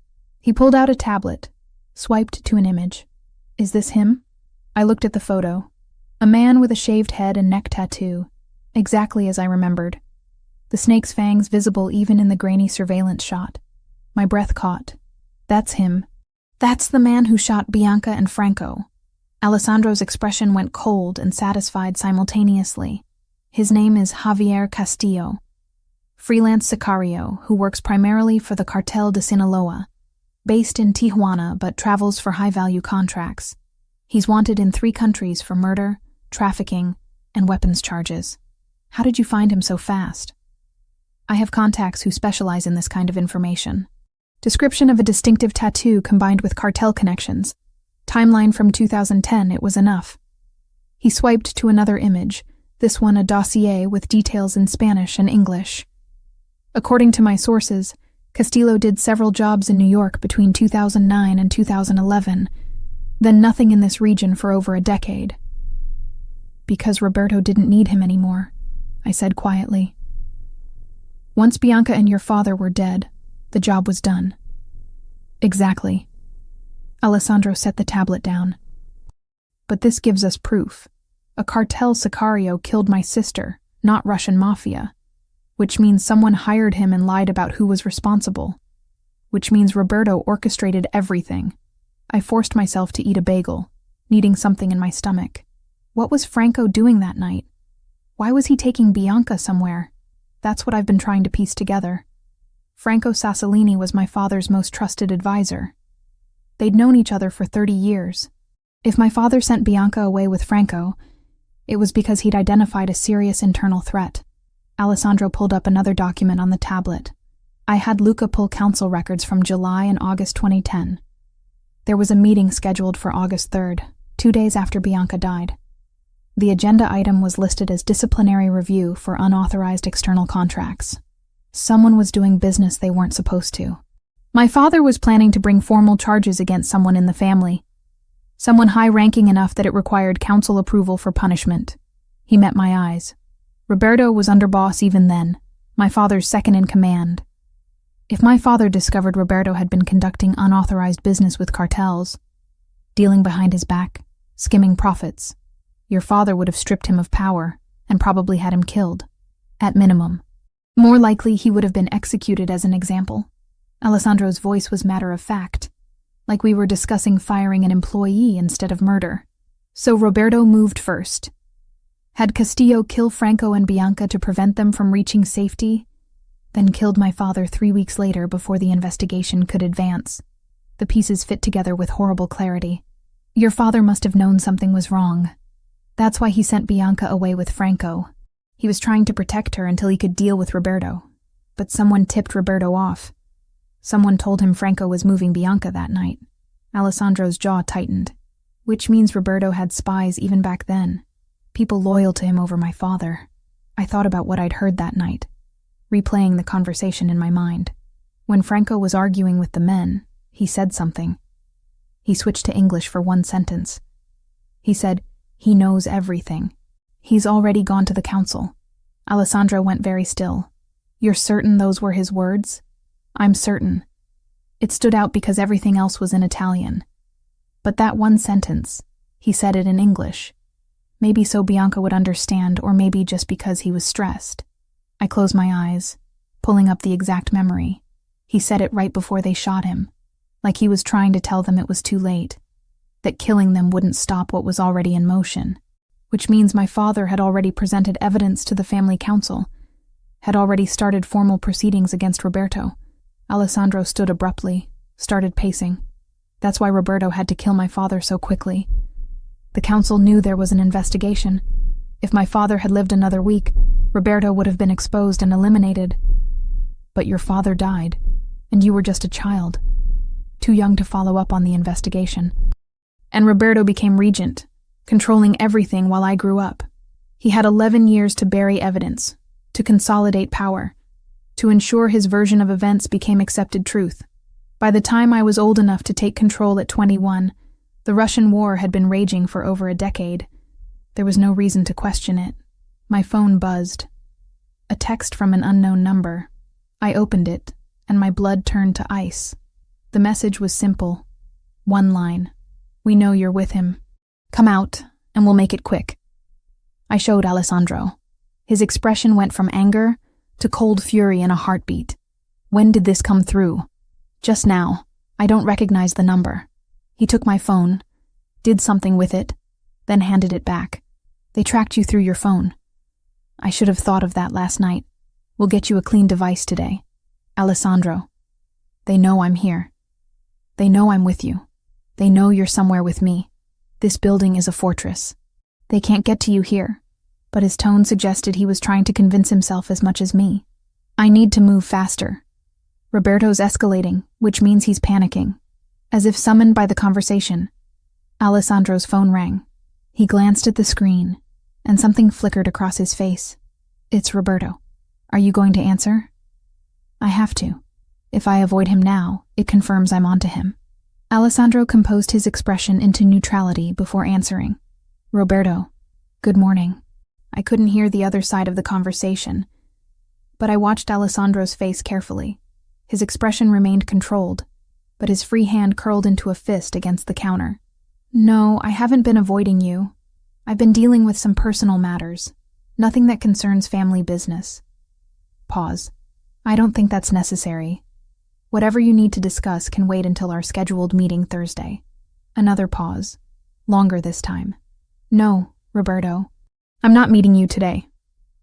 He pulled out a tablet, swiped to an image. Is this him? I looked at the photo. A man with a shaved head and neck tattoo, exactly as I remembered. The snake's fangs visible even in the grainy surveillance shot. My breath caught. That's him. That's the man who shot Bianca and Franco. Alessandro's expression went cold and satisfied simultaneously. His name is Javier Castillo, freelance sicario who works primarily for the Cartel de Sinaloa, based in Tijuana but travels for high-value contracts. He's wanted in 3 countries for murder, trafficking, and weapons charges. How did you find him so fast? I have contacts who specialize in this kind of information. Description of a distinctive tattoo combined with cartel connections. Timeline from 2010, it was enough. He swiped to another image, this one a dossier with details in Spanish and English. According to my sources, Castillo did several jobs in New York between 2009 and 2011, then nothing in this region for over a decade. Because Roberto didn't need him anymore, I said quietly. Once Bianca and your father were dead, the job was done. Exactly. Alessandro set the tablet down. But this gives us proof. A cartel sicario killed my sister, not Russian mafia. Which means someone hired him and lied about who was responsible. Which means Roberto orchestrated everything. I forced myself to eat a bagel, needing something in my stomach. What was Franco doing that night? Why was he taking Bianca somewhere? That's what I've been trying to piece together. Franco Sassolini was my father's most trusted advisor. They'd known each other for 30 years. If my father sent Bianca away with Franco, it was because he'd identified a serious internal threat. Alessandro pulled up another document on the tablet. I had Luca pull council records from July and August 2010. There was a meeting scheduled for August 3rd, 2 days after Bianca died. The agenda item was listed as disciplinary review for unauthorized external contracts. Someone was doing business they weren't supposed to. My father was planning to bring formal charges against someone in the family, someone high-ranking enough that it required council approval for punishment. He met my eyes. Roberto was underboss even then, my father's second in command. If my father discovered Roberto had been conducting unauthorized business with cartels, dealing behind his back, skimming profits, your father would have stripped him of power and probably had him killed, at minimum. More likely, he would have been executed as an example. Alessandro's voice was matter-of-fact, like we were discussing firing an employee instead of murder. So Roberto moved first. Had Castillo kill Franco and Bianca to prevent them from reaching safety, then killed my father 3 weeks later before the investigation could advance. The pieces fit together with horrible clarity. Your father must have known something was wrong. That's why he sent Bianca away with Franco. He was trying to protect her until he could deal with Roberto. But someone tipped Roberto off. Someone told him Franco was moving Bianca that night. Alessandro's jaw tightened, which means Roberto had spies even back then. People loyal to him over my father. I thought about what I'd heard that night, replaying the conversation in my mind. When Franco was arguing with the men, he said something. He switched to English for one sentence. He said, "He knows everything. He's already gone to the council." Alessandro went very still. You're certain those were his words? I'm certain. It stood out because everything else was in Italian. But that one sentence, he said it in English. Maybe so Bianca would understand, or maybe just because he was stressed. I closed my eyes, pulling up the exact memory. He said it right before they shot him, like he was trying to tell them it was too late, that killing them wouldn't stop what was already in motion. Which means my father had already presented evidence to the family council, had already started formal proceedings against Roberto. Alessandro stood abruptly, started pacing. That's why Roberto had to kill my father so quickly. The council knew there was an investigation. If my father had lived another week, Roberto would have been exposed and eliminated. But your father died, and you were just a child, too young to follow up on the investigation. And Roberto became regent, controlling everything while I grew up. He had 11 years to bury evidence, to consolidate power, to ensure his version of events became accepted truth. By the time I was old enough to take control at 21, the Russian war had been raging for over a decade. There was no reason to question it. My phone buzzed. A text from an unknown number. I opened it, and my blood turned to ice. The message was simple. One line. We know you're with him. Come out, and we'll make it quick. I showed Alessandro. His expression went from anger to cold fury in a heartbeat. When did this come through? Just now. I don't recognize the number. He took my phone, did something with it, then handed it back. They tracked you through your phone. I should have thought of that last night. We'll get you a clean device today. Alessandro. They know I'm here. They know I'm with you. They know you're somewhere with me. This building is a fortress. They can't get to you here. But his tone suggested he was trying to convince himself as much as me. I need to move faster. Roberto's escalating, which means he's panicking. As if summoned by the conversation, Alessandro's phone rang. He glanced at the screen, and something flickered across his face. It's Roberto. Are you going to answer? I have to. If I avoid him now, it confirms I'm onto him. Alessandro composed his expression into neutrality before answering. Roberto, good morning. I couldn't hear the other side of the conversation, but I watched Alessandro's face carefully. His expression remained controlled, but his free hand curled into a fist against the counter. No, I haven't been avoiding you. I've been dealing with some personal matters. Nothing that concerns family business. Pause. I don't think that's necessary. Whatever you need to discuss can wait until our scheduled meeting Thursday. Another pause. Longer this time. No, Roberto. I'm not meeting you today.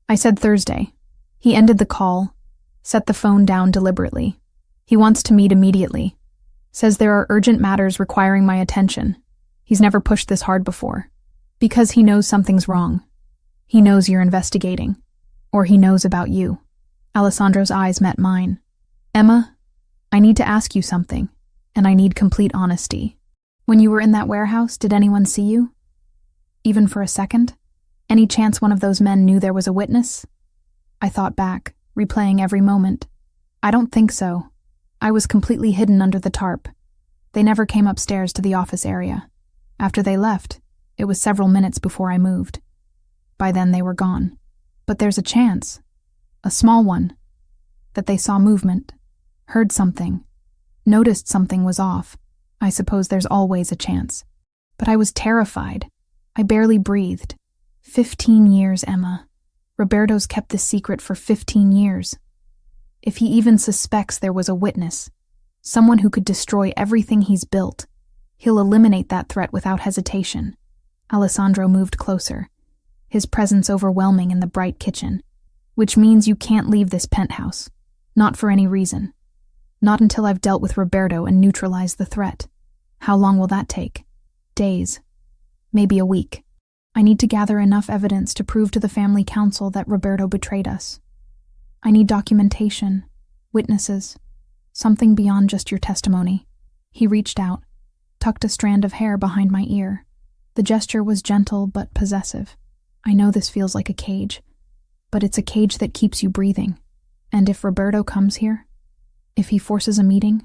I said Thursday. He ended the call, set the phone down deliberately. He wants to meet immediately. Says there are urgent matters requiring my attention. He's never pushed this hard before. Because he knows something's wrong. He knows you're investigating. Or he knows about you. Alessandro's eyes met mine. Emma, I need to ask you something, and I need complete honesty. When you were in that warehouse, did anyone see you? Even for a second? Any chance one of those men knew there was a witness? I thought back, replaying every moment. I don't think so. I was completely hidden under the tarp. They never came upstairs to the office area. After they left, it was several minutes before I moved. By then they were gone. But there's a chance, a small one, that they saw movement, heard something, noticed something was off. I suppose there's always a chance. But I was terrified. I barely breathed. 15 years, Emma. Roberto's kept this secret for 15 years. If he even suspects there was a witness, someone who could destroy everything he's built, he'll eliminate that threat without hesitation. Alessandro moved closer, his presence overwhelming in the bright kitchen. Which means you can't leave this penthouse. Not for any reason. Not until I've dealt with Roberto and neutralized the threat. How long will that take? Days. Maybe a week. I need to gather enough evidence to prove to the family council that Roberto betrayed us. I need documentation, witnesses, something beyond just your testimony. He reached out, tucked a strand of hair behind my ear. The gesture was gentle but possessive. I know this feels like a cage, but it's a cage that keeps you breathing. And if Roberto comes here, if he forces a meeting,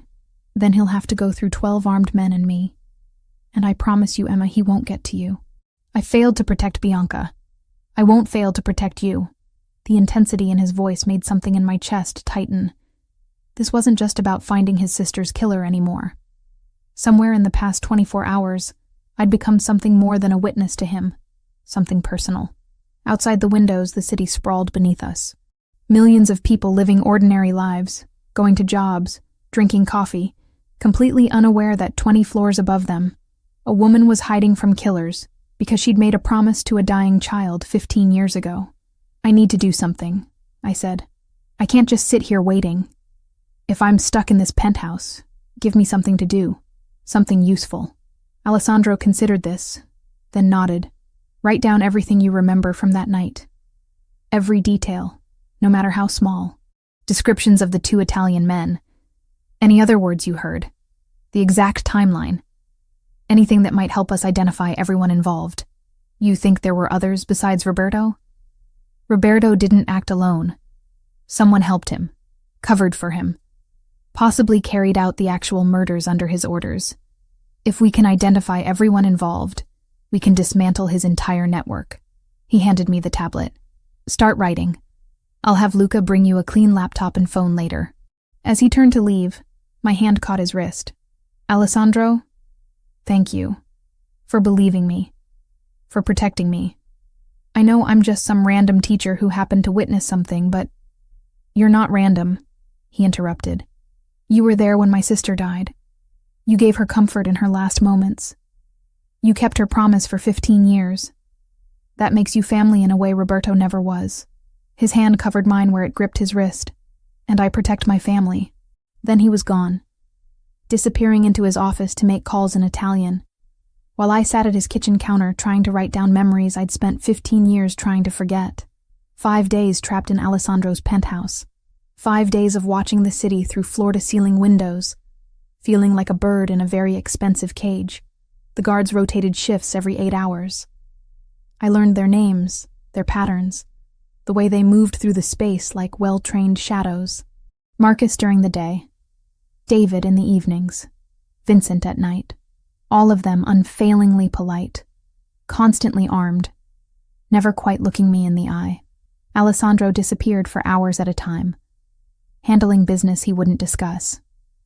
then he'll have to go through 12 armed men and me. And I promise you, Emma, he won't get to you. I failed to protect Bianca. I won't fail to protect you. The intensity in his voice made something in my chest tighten. This wasn't just about finding his sister's killer anymore. Somewhere in the past 24 hours, I'd become something more than a witness to him, something personal. Outside the windows, the city sprawled beneath us. Millions of people living ordinary lives, going to jobs, drinking coffee, completely unaware that 20 floors above them, a woman was hiding from killers because she'd made a promise to a dying child 15 years ago. I need to do something, I said. I can't just sit here waiting. If I'm stuck in this penthouse, give me something to do, something useful. Alessandro considered this, then nodded. Write down everything you remember from that night. Every detail, no matter how small. Descriptions of the 2 Italian men. Any other words you heard. The exact timeline. Anything that might help us identify everyone involved. You think there were others besides Roberto? Roberto didn't act alone. Someone helped him, covered for him, possibly carried out the actual murders under his orders. If we can identify everyone involved, we can dismantle his entire network. He handed me the tablet. Start writing. I'll have Luca bring you a clean laptop and phone later. As he turned to leave, my hand caught his wrist. Alessandro, thank you. For believing me. For protecting me. I know I'm just some random teacher who happened to witness something, but you're not random, he interrupted. You were there when my sister died. You gave her comfort in her last moments. You kept her promise for 15 years. That makes you family in a way Roberto never was. His hand covered mine where it gripped his wrist, and I protect my family. Then he was gone, disappearing into his office to make calls in Italian, while I sat at his kitchen counter trying to write down memories I'd spent 15 years trying to forget. 5 days trapped in Alessandro's penthouse. 5 days of watching the city through floor-to-ceiling windows, feeling like a bird in a very expensive cage. The guards rotated shifts every 8 hours. I learned their names, their patterns, the way they moved through the space like well-trained shadows. Marcus during the day, David in the evenings, Vincent at night. All of them unfailingly polite, constantly armed, never quite looking me in the eye. Alessandro disappeared for hours at a time, handling business he wouldn't discuss.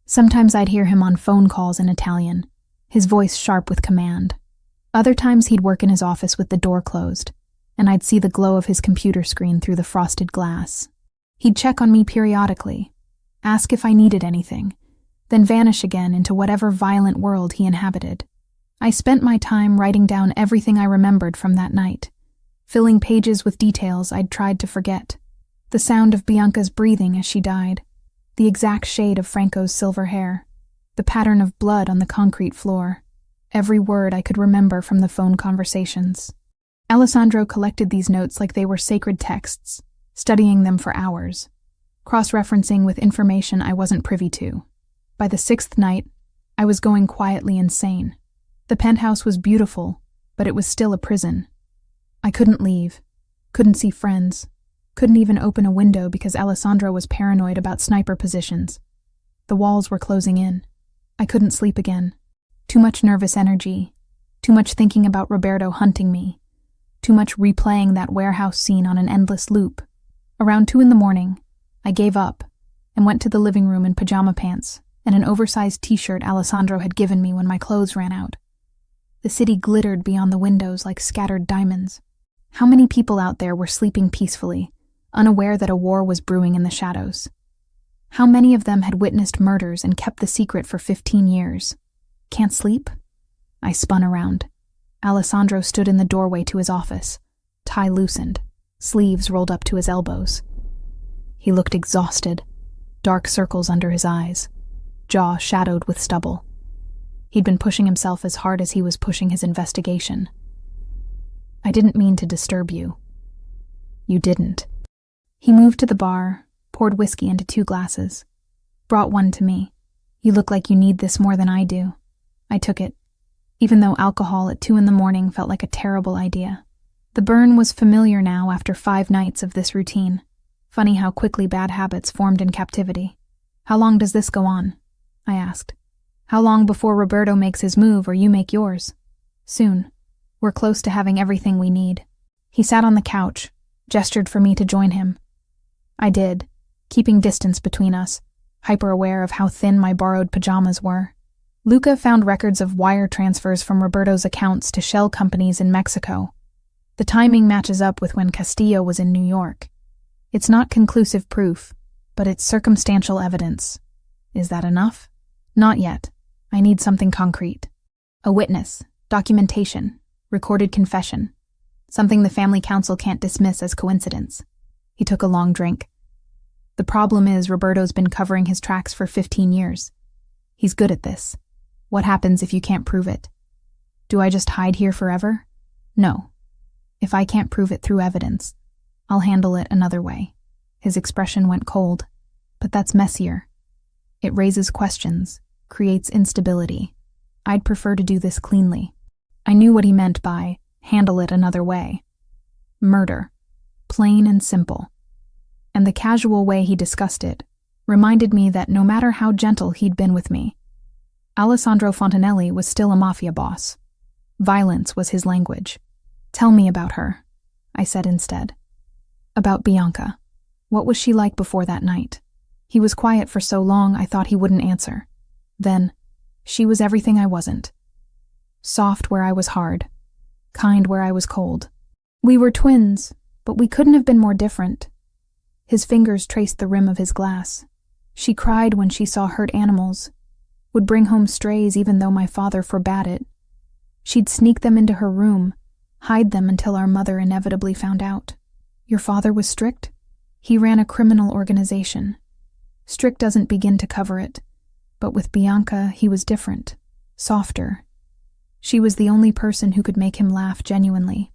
Sometimes I'd hear him on phone calls in Italian, his voice sharp with command. Other times he'd work in his office with the door closed, and I'd see the glow of his computer screen through the frosted glass. He'd check on me periodically, ask if I needed anything, then vanish again into whatever violent world he inhabited. I spent my time writing down everything I remembered from that night, filling pages with details I'd tried to forget. The sound of Bianca's breathing as she died, the exact shade of Franco's silver hair, the the pattern of blood on the concrete floor, every word I could remember from the phone conversations. Alessandro collected these notes like they were sacred texts, studying them for hours, cross-referencing with information I wasn't privy to. By the 6th night, I was going quietly insane. The penthouse was beautiful, but it was still a prison. I couldn't leave, couldn't see friends, couldn't even open a window because Alessandro was paranoid about sniper positions. The walls were closing in. I couldn't sleep again. Too much nervous energy, too much thinking about Roberto hunting me, too much replaying that warehouse scene on an endless loop. Around 2 a.m, I gave up and went to the living room in pajama pants and an oversized t-shirt Alessandro had given me when my clothes ran out. The city glittered beyond the windows like scattered diamonds. How many people out there were sleeping peacefully, unaware that a war was brewing in the shadows? How many of them had witnessed murders and kept the secret for 15 years? Can't sleep? I spun around. Alessandro stood in the doorway to his office, tie loosened, sleeves rolled up to his elbows. He looked exhausted, dark circles under his eyes, jaw shadowed with stubble. He'd been pushing himself as hard as he was pushing his investigation. I didn't mean to disturb you. You didn't. He moved to the bar, poured whiskey into 2 glasses, brought one to me. You look like you need this more than I do. I took it, even though alcohol at 2 a.m. felt like a terrible idea. The burn was familiar now after 5 nights of this routine. Funny how quickly bad habits formed in captivity. How long does this go on? I asked. How long before Roberto makes his move or you make yours? Soon. We're close to having everything we need. He sat on the couch, gestured for me to join him. I did, keeping distance between us, hyper-aware of how thin my borrowed pajamas were. Luca found records of wire transfers from Roberto's accounts to shell companies in Mexico. The timing matches up with when Castillo was in New York. It's not conclusive proof, but it's circumstantial evidence. Is that enough? Not yet. I need something concrete. A witness, documentation, recorded confession. Something the family council can't dismiss as coincidence. He took a long drink. The problem is Roberto's been covering his tracks for 15 years. He's good at this. What happens if you can't prove it? Do I just hide here forever? No. If I can't prove it through evidence, I'll handle it another way. His expression went cold. But that's messier. It raises questions, creates instability. I'd prefer to do this cleanly. I knew what he meant by handle it another way. Murder. Plain and simple. And the casual way he discussed it reminded me that no matter how gentle he'd been with me, Alessandro Fontanelli was still a mafia boss. Violence was his language. Tell me about her, I said instead. About Bianca. What was she like before that night? He was quiet for so long I thought he wouldn't answer. Then, she was everything I wasn't. Soft where I was hard. Kind where I was cold. We were twins, but we couldn't have been more different. His fingers traced the rim of his glass. She cried when she saw hurt animals, would bring home strays even though my father forbade it. She'd sneak them into her room, hide them until our mother inevitably found out. Your father was strict? He ran a criminal organization. Strict doesn't begin to cover it, but with Bianca he was different, softer. She was the only person who could make him laugh genuinely.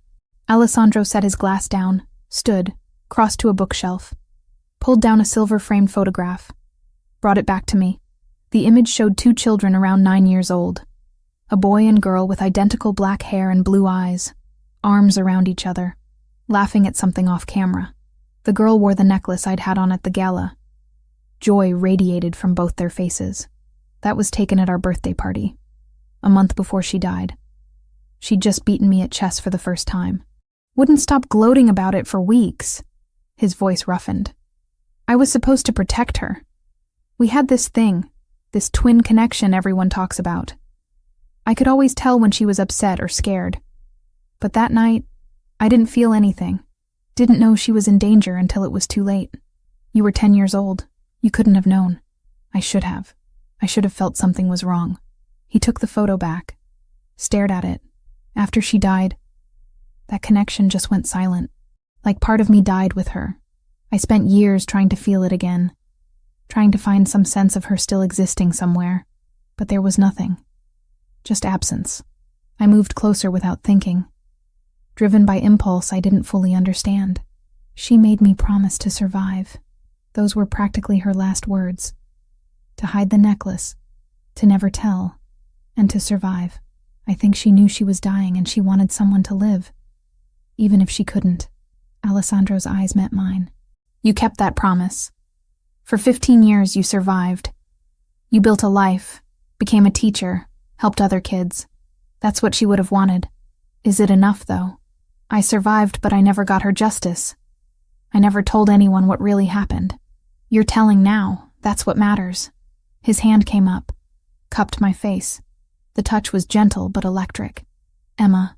Alessandro set his glass down, stood, crossed to a bookshelf, pulled down a silver-framed photograph, brought it back to me. The image showed 2 children around 9 years old, a boy and girl with identical black hair and blue eyes, arms around each other, laughing at something off camera. The girl wore the necklace I'd had on at the gala. Joy radiated from both their faces. That was taken at our birthday party, a month before she died. She'd just beaten me at chess for the first time. Wouldn't stop gloating about it for weeks. His voice roughened. I was supposed to protect her. We had this thing, this twin connection everyone talks about. I could always tell when she was upset or scared. But that night, I didn't feel anything. Didn't know she was in danger until it was too late. You were 10 years old. You couldn't have known. I should have. I should have felt something was wrong. He took the photo back, stared at it. After she died, that connection just went silent. Like part of me died with her. I spent years trying to feel it again, trying to find some sense of her still existing somewhere. But there was nothing. Just absence. I moved closer without thinking. Driven by impulse I didn't fully understand. She made me promise to survive. Those were practically her last words. To hide the necklace, to never tell, and to survive. I think she knew she was dying and she wanted someone to live. Even if she couldn't. Alessandro's eyes met mine. You kept that promise. For 15 years you survived. You built a life, became a teacher, helped other kids. That's what she would have wanted. Is it enough, though? I survived, but I never got her justice. I never told anyone what really happened. You're telling now. That's what matters. His hand came up, cupped my face. The touch was gentle but electric. Emma,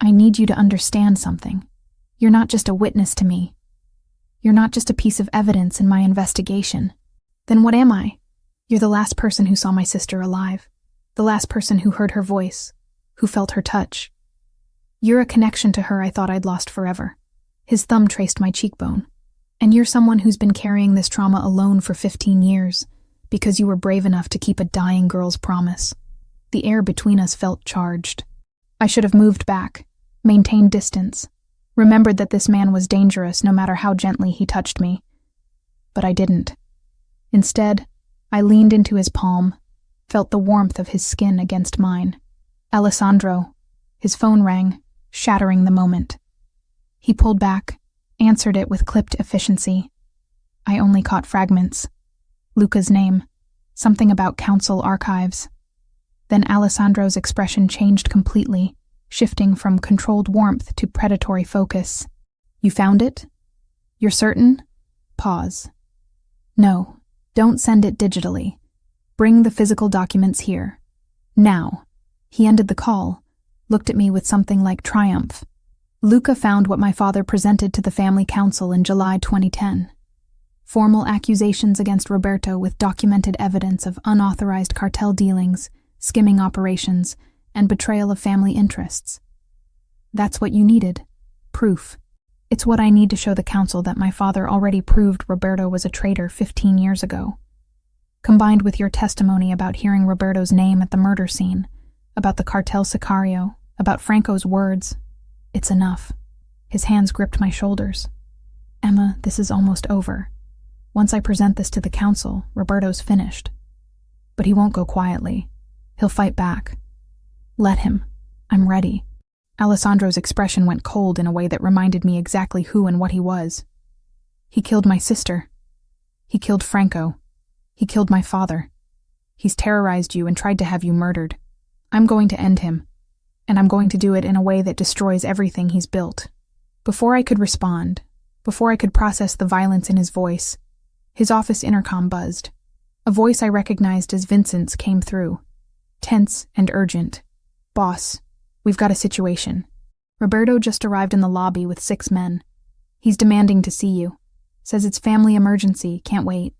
I need you to understand something. You're not just a witness to me. You're not just a piece of evidence in my investigation. Then what am I? You're the last person who saw my sister alive. The last person who heard her voice, who felt her touch. You're a connection to her I thought I'd lost forever. His thumb traced my cheekbone. And you're someone who's been carrying this trauma alone for 15 years, because you were brave enough to keep a dying girl's promise. The air between us felt charged. I should have moved back, maintained distance, remembered that this man was dangerous no matter how gently he touched me. But I didn't. Instead, I leaned into his palm, felt the warmth of his skin against mine. Alessandro. His phone rang, shattering the moment. He pulled back, answered it with clipped efficiency. I only caught fragments. Luca's name, something about council archives. Then Alessandro's expression changed completely, shifting from controlled warmth to predatory focus. You found it? You're certain? Pause. No, don't send it digitally. Bring the physical documents here. Now. He ended the call, looked at me with something like triumph. Luca found what my father presented to the family council in July 2010. Formal accusations against Roberto with documented evidence of unauthorized cartel dealings, skimming operations, and betrayal of family interests. That's what you needed. Proof. It's what I need to show the council that my father already proved Roberto was a traitor 15 years ago. Combined with your testimony about hearing Roberto's name at the murder scene, about the cartel sicario, about Franco's words, it's enough. His hands gripped my shoulders. Emma, this is almost over. Once I present this to the council, Roberto's finished. But he won't go quietly. He'll fight back. Let him. I'm ready. Alessandro's expression went cold in a way that reminded me exactly who and what he was. He killed my sister. He killed Franco. He killed my father. He's terrorized you and tried to have you murdered. I'm going to end him. And I'm going to do it in a way that destroys everything he's built. Before I could respond, before I could process the violence in his voice, his office intercom buzzed. A voice I recognized as Vincent's came through. Tense and urgent. Boss, we've got a situation. Roberto just arrived in the lobby with 6 men. He's demanding to see you. Says it's family emergency, can't wait.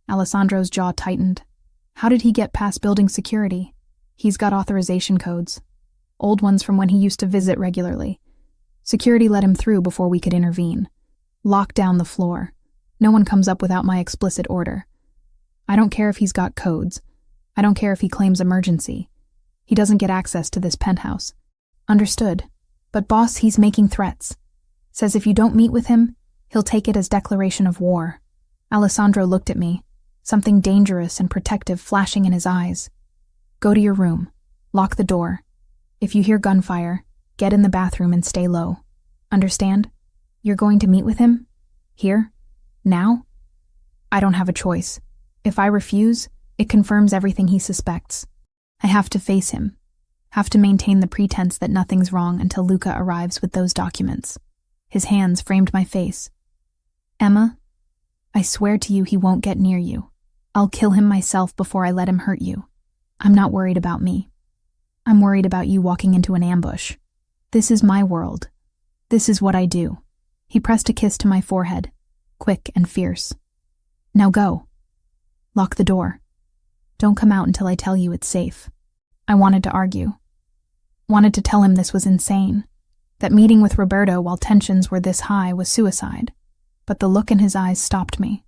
Alessandro's jaw tightened. How did he get past building security? He's got authorization codes. Old ones from when he used to visit regularly. Security let him through before we could intervene. Lock down the floor. No one comes up without my explicit order. I don't care if he's got codes. I don't care if he claims emergency. He doesn't get access to this penthouse. Understood. But boss, he's making threats. Says if you don't meet with him, he'll take it as declaration of war. Alessandro looked at me, something dangerous and protective flashing in his eyes. Go to your room. Lock the door. If you hear gunfire, get in the bathroom and stay low. Understand? You're going to meet with him? Here? Now? I don't have a choice. If I refuse, it confirms everything he suspects. I have to face him. Have to maintain the pretense that nothing's wrong until Luca arrives with those documents. His hands framed my face. Emma, I swear to you he won't get near you. I'll kill him myself before I let him hurt you. I'm not worried about me. I'm worried about you walking into an ambush. This is my world. This is what I do. He pressed a kiss to my forehead, quick and fierce. Now go. Lock the door. Don't come out until I tell you it's safe. I wanted to argue. Wanted to tell him this was insane. That meeting with Roberto while tensions were this high was suicide. But the look in his eyes stopped me.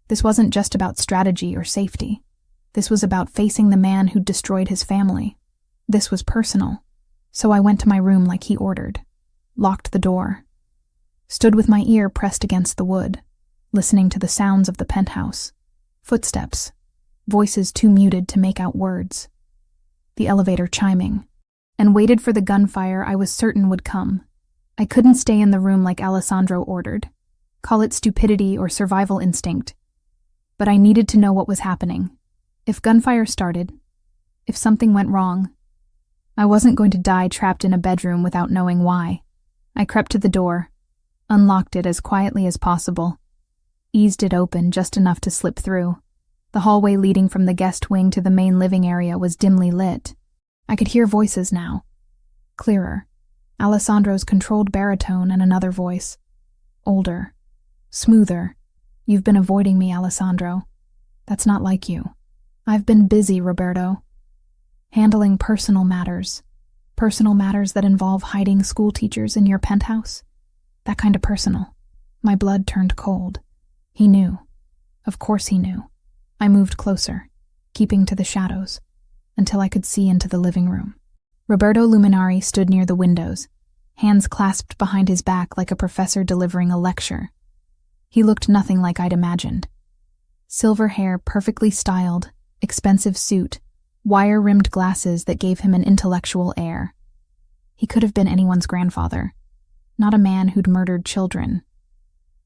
This wasn't just about strategy or safety. This was about facing the man who'd destroyed his family. This was personal. So I went to my room like he ordered, locked the door, stood with my ear pressed against the wood, listening to the sounds of the penthouse. Footsteps, voices too muted to make out words. The elevator chiming, and waited for the gunfire I was certain would come. I couldn't stay in the room like Alessandro ordered. Call it stupidity or survival instinct. But I needed to know what was happening. If gunfire started, if something went wrong, I wasn't going to die trapped in a bedroom without knowing why. I crept to the door, unlocked it as quietly as possible, eased it open just enough to slip through. The hallway leading from the guest wing to the main living area was dimly lit. I could hear voices now, clearer. Alessandro's controlled baritone and another voice. Older, smoother. You've been avoiding me, Alessandro. That's not like you. I've been busy, Roberto. Handling personal matters that involve hiding school teachers in your penthouse. That kind of personal. My blood turned cold. He knew. Of course he knew. I moved closer, keeping to the shadows, until I could see into the living room. Roberto Luminari stood near the windows, hands clasped behind his back like a professor delivering a lecture. He looked nothing like I'd imagined. Silver hair perfectly styled, expensive suit, wire-rimmed glasses that gave him an intellectual air. He could have been anyone's grandfather, not a man who'd murdered children.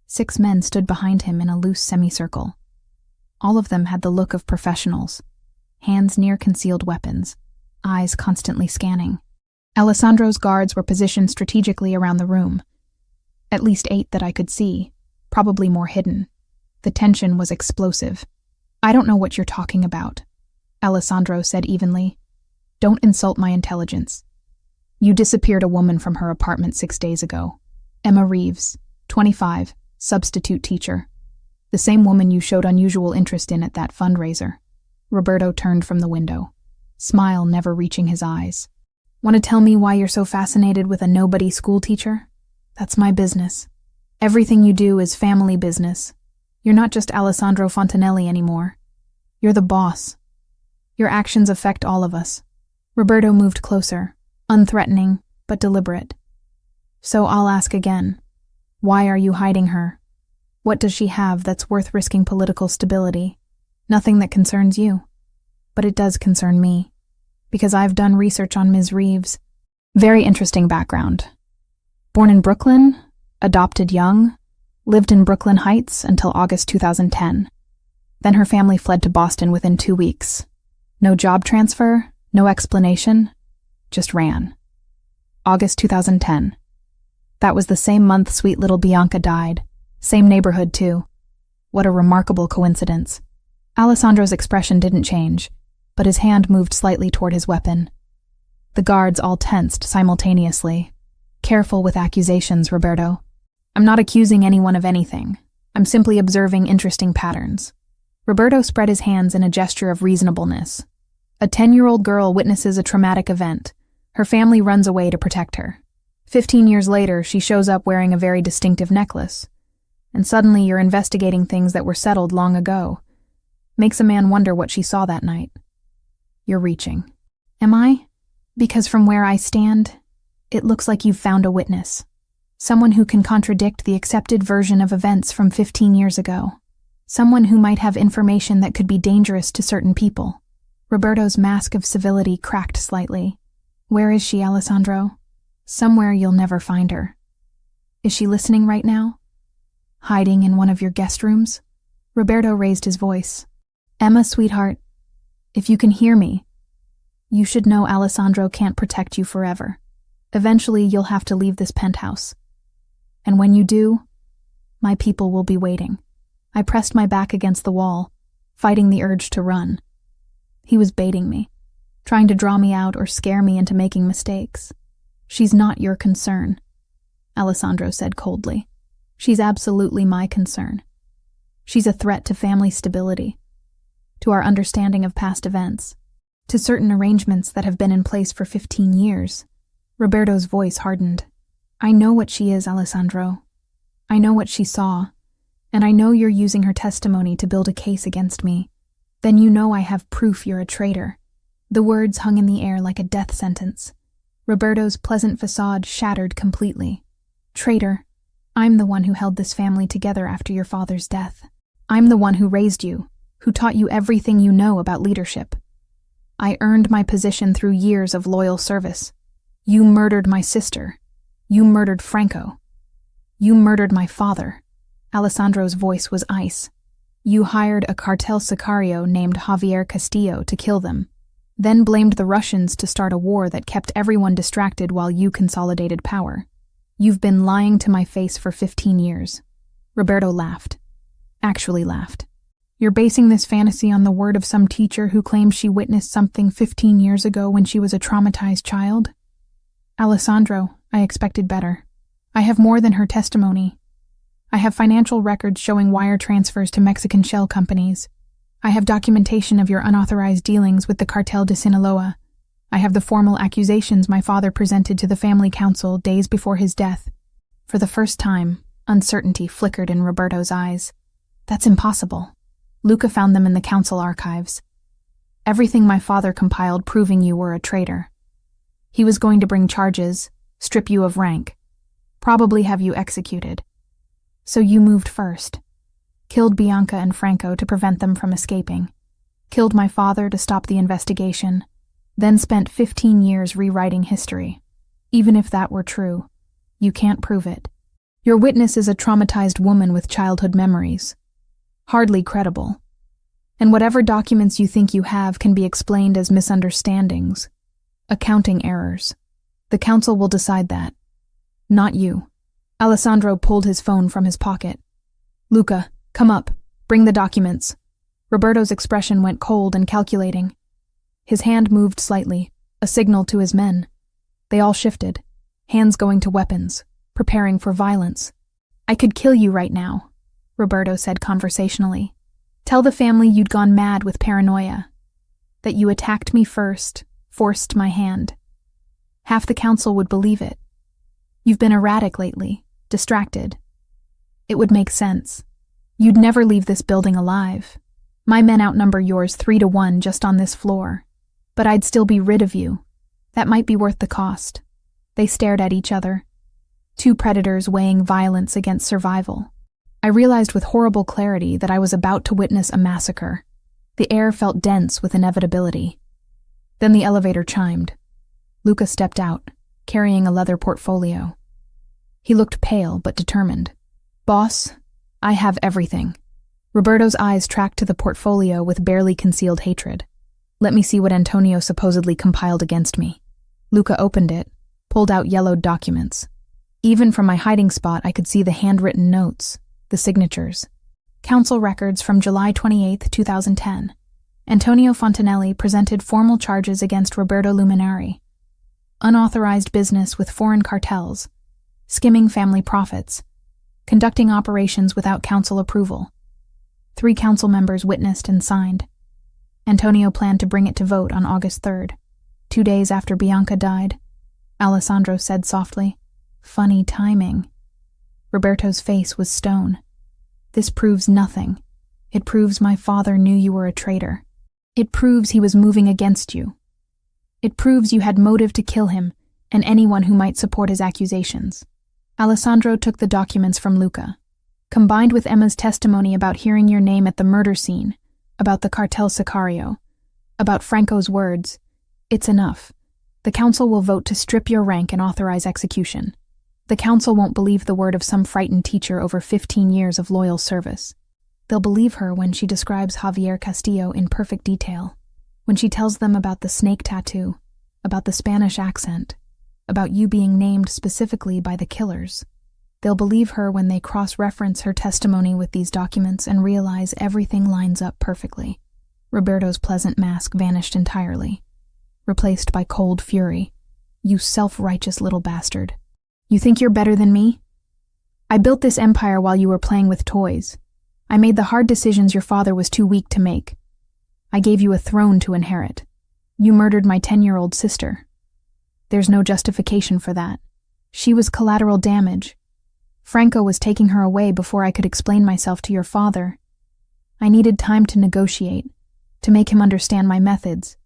6 men stood behind him in a loose semicircle. All of them had the look of professionals, hands near concealed weapons, eyes constantly scanning. Alessandro's guards were positioned strategically around the room. At least 8 that I could see, probably more hidden. The tension was explosive. I don't know what you're talking about, Alessandro said evenly. Don't insult my intelligence. You disappeared a woman from her apartment 6 days ago. Emma Reeves, 25, substitute teacher. The same woman you showed unusual interest in at that fundraiser. Roberto turned from the window, smile never reaching his eyes. Want to tell me why you're so fascinated with a nobody school teacher? That's my business. Everything you do is family business. You're not just Alessandro Fontanelli anymore. You're the boss. Your actions affect all of us. Roberto moved closer, unthreatening, but deliberate. So I'll ask again. Why are you hiding her? What does she have that's worth risking political stability? Nothing that concerns you. But it does concern me, because I've done research on Ms. Reeves. Very interesting background. Born in Brooklyn, adopted young, lived in Brooklyn Heights until August 2010. Then her family fled to Boston within 2 weeks. No job transfer, no explanation, just ran. August 2010. That was the same month sweet little Bianca died. Same neighborhood, too. What a remarkable coincidence. Alessandro's expression didn't change, but his hand moved slightly toward his weapon. The guards all tensed simultaneously. Careful with accusations, Roberto. I'm not accusing anyone of anything. I'm simply observing interesting patterns. Roberto spread his hands in a gesture of reasonableness. A 10-year-old girl witnesses a traumatic event. Her family runs away to protect her. 15 years later, she shows up wearing a very distinctive necklace. And suddenly you're investigating things that were settled long ago. Makes a man wonder what she saw that night. You're reaching. Am I? Because from where I stand, it looks like you've found a witness. Someone who can contradict the accepted version of events from 15 years ago. Someone who might have information that could be dangerous to certain people. Roberto's mask of civility cracked slightly. Where is she, Alessandro? Somewhere you'll never find her. Is she listening right now? Hiding in one of your guest rooms? Roberto raised his voice. Emma, sweetheart, if you can hear me, you should know Alessandro can't protect you forever. Eventually, you'll have to leave this penthouse. And when you do, my people will be waiting. I pressed my back against the wall, fighting the urge to run. He was baiting me, trying to draw me out or scare me into making mistakes. She's not your concern, Alessandro said coldly. She's absolutely my concern. She's a threat to family stability, to our understanding of past events, to certain arrangements that have been in place for 15 years. Roberto's voice hardened. I know what she is, Alessandro. I know what she saw, and I know you're using her testimony to build a case against me. Then you know I have proof you're a traitor." The words hung in the air like a death sentence. Roberto's pleasant facade shattered completely. "Traitor, I'm the one who held this family together after your father's death. I'm the one who raised you, who taught you everything you know about leadership. I earned my position through years of loyal service. You murdered my sister. You murdered Franco. You murdered my father." Alessandro's voice was ice. "You hired a cartel sicario named Javier Castillo to kill them, then blamed the Russians to start a war that kept everyone distracted while you consolidated power. You've been lying to my face for 15 years. Roberto laughed. Actually laughed. "You're basing this fantasy on the word of some teacher who claims she witnessed something 15 years ago when she was a traumatized child?" "Alessandro, I expected better. I have more than her testimony. I have financial records showing wire transfers to Mexican shell companies. I have documentation of your unauthorized dealings with the Cartel de Sinaloa. I have the formal accusations my father presented to the family council days before his death." For the first time, uncertainty flickered in Roberto's eyes. "That's impossible. Luca found them in the council archives. Everything my father compiled proving you were a traitor. He was going to bring charges, strip you of rank, probably have you executed. So you moved first. Killed Bianca and Franco to prevent them from escaping. Killed my father to stop the investigation. Then spent 15 years rewriting history. Even if that were true, you can't prove it. Your witness is a traumatized woman with childhood memories. Hardly credible. And whatever documents you think you have can be explained as misunderstandings, accounting errors. The council will decide that. Not you." Alessandro pulled his phone from his pocket. "Luca, come up. Bring the documents." Roberto's expression went cold and calculating. His hand moved slightly, a signal to his men. They all shifted, hands going to weapons, preparing for violence. "I could kill you right now," Roberto said conversationally. "Tell the family you'd gone mad with paranoia, that you attacked me first, forced my hand. Half the council would believe it. You've been erratic lately, distracted. It would make sense. You'd never leave this building alive. My men outnumber yours 3-1 just on this floor. But I'd still be rid of you. That might be worth the cost." They stared at each other. Two predators weighing violence against survival. I realized with horrible clarity that I was about to witness a massacre. The air felt dense with inevitability. Then the elevator chimed. Luca stepped out, carrying a leather portfolio. He looked pale but determined. "Boss, I have everything." Roberto's eyes tracked to the portfolio with barely concealed hatred. "Let me see what Antonio supposedly compiled against me." Luca opened it, pulled out yellowed documents. Even from my hiding spot, I could see the handwritten notes, the signatures. Council records from July 28, 2010. Antonio Fontanelli presented formal charges against Roberto Luminari. Unauthorized business with foreign cartels, skimming family profits, conducting operations without council approval. 3 council members witnessed and signed. Antonio planned to bring it to vote on August 3rd, 2 days after Bianca died. Alessandro said softly, "Funny timing." Roberto's face was stone. "This proves nothing. It proves my father knew you were a traitor. It proves he was moving against you. It proves you had motive to kill him and anyone who might support his accusations." Alessandro took the documents from Luca. "Combined with Emma's testimony about hearing your name at the murder scene, about the cartel sicario, about Franco's words, it's enough. The council will vote to strip your rank and authorize execution. The council won't believe the word of some frightened teacher over 15 years of loyal service. They'll believe her when she describes Javier Castillo in perfect detail, when she tells them about the snake tattoo, about the Spanish accent, about you being named specifically by the killers. They'll believe her when they cross-reference her testimony with these documents and realize everything lines up perfectly." Roberto's pleasant mask vanished entirely, replaced by cold fury. "You self-righteous little bastard. You think you're better than me? I built this empire while you were playing with toys. I made the hard decisions your father was too weak to make. I gave you a throne to inherit. You murdered my 10-year-old sister. There's no justification for that. She was collateral damage. Franco was taking her away before I could explain myself to your father. I needed time to negotiate, to make him understand my methods.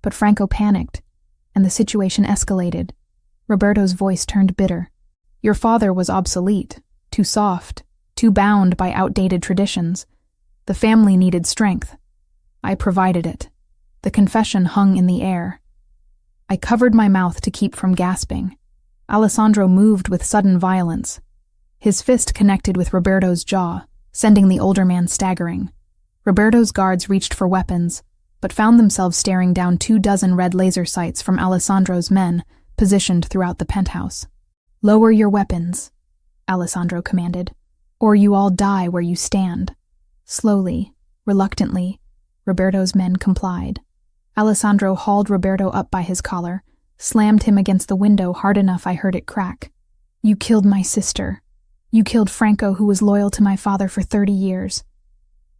But Franco panicked, and the situation escalated. Roberto's voice turned bitter. Your father was obsolete, too soft, too bound by outdated traditions. The family needed strength. I provided it. The confession hung in the air. I covered my mouth to keep from gasping. Alessandro moved with sudden violence. His fist connected with Roberto's jaw, sending the older man staggering. Roberto's guards reached for weapons, but found themselves staring down 24 red laser sights from Alessandro's men, positioned throughout the penthouse. Lower your weapons, Alessandro commanded, or you all die where you stand. Slowly, reluctantly, Roberto's men complied. Alessandro hauled Roberto up by his collar, slammed him against the window hard enough I heard it crack. You killed my sister. You killed Franco, who was loyal to my father for 30 years.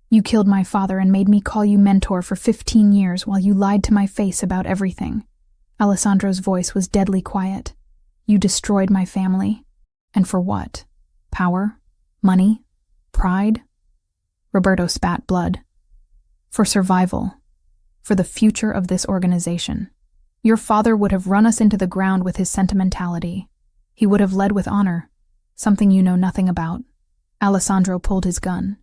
You killed my father and made me call you mentor for 15 years while you lied to my face about everything. Alessandro's voice was deadly quiet. You destroyed my family. And for what? Power? Money? Pride? Roberto spat blood. For survival. For the future of this organization. Your father would have run us into the ground with his sentimentality. He would have led with honor, something you know nothing about. Alessandro pulled his gun,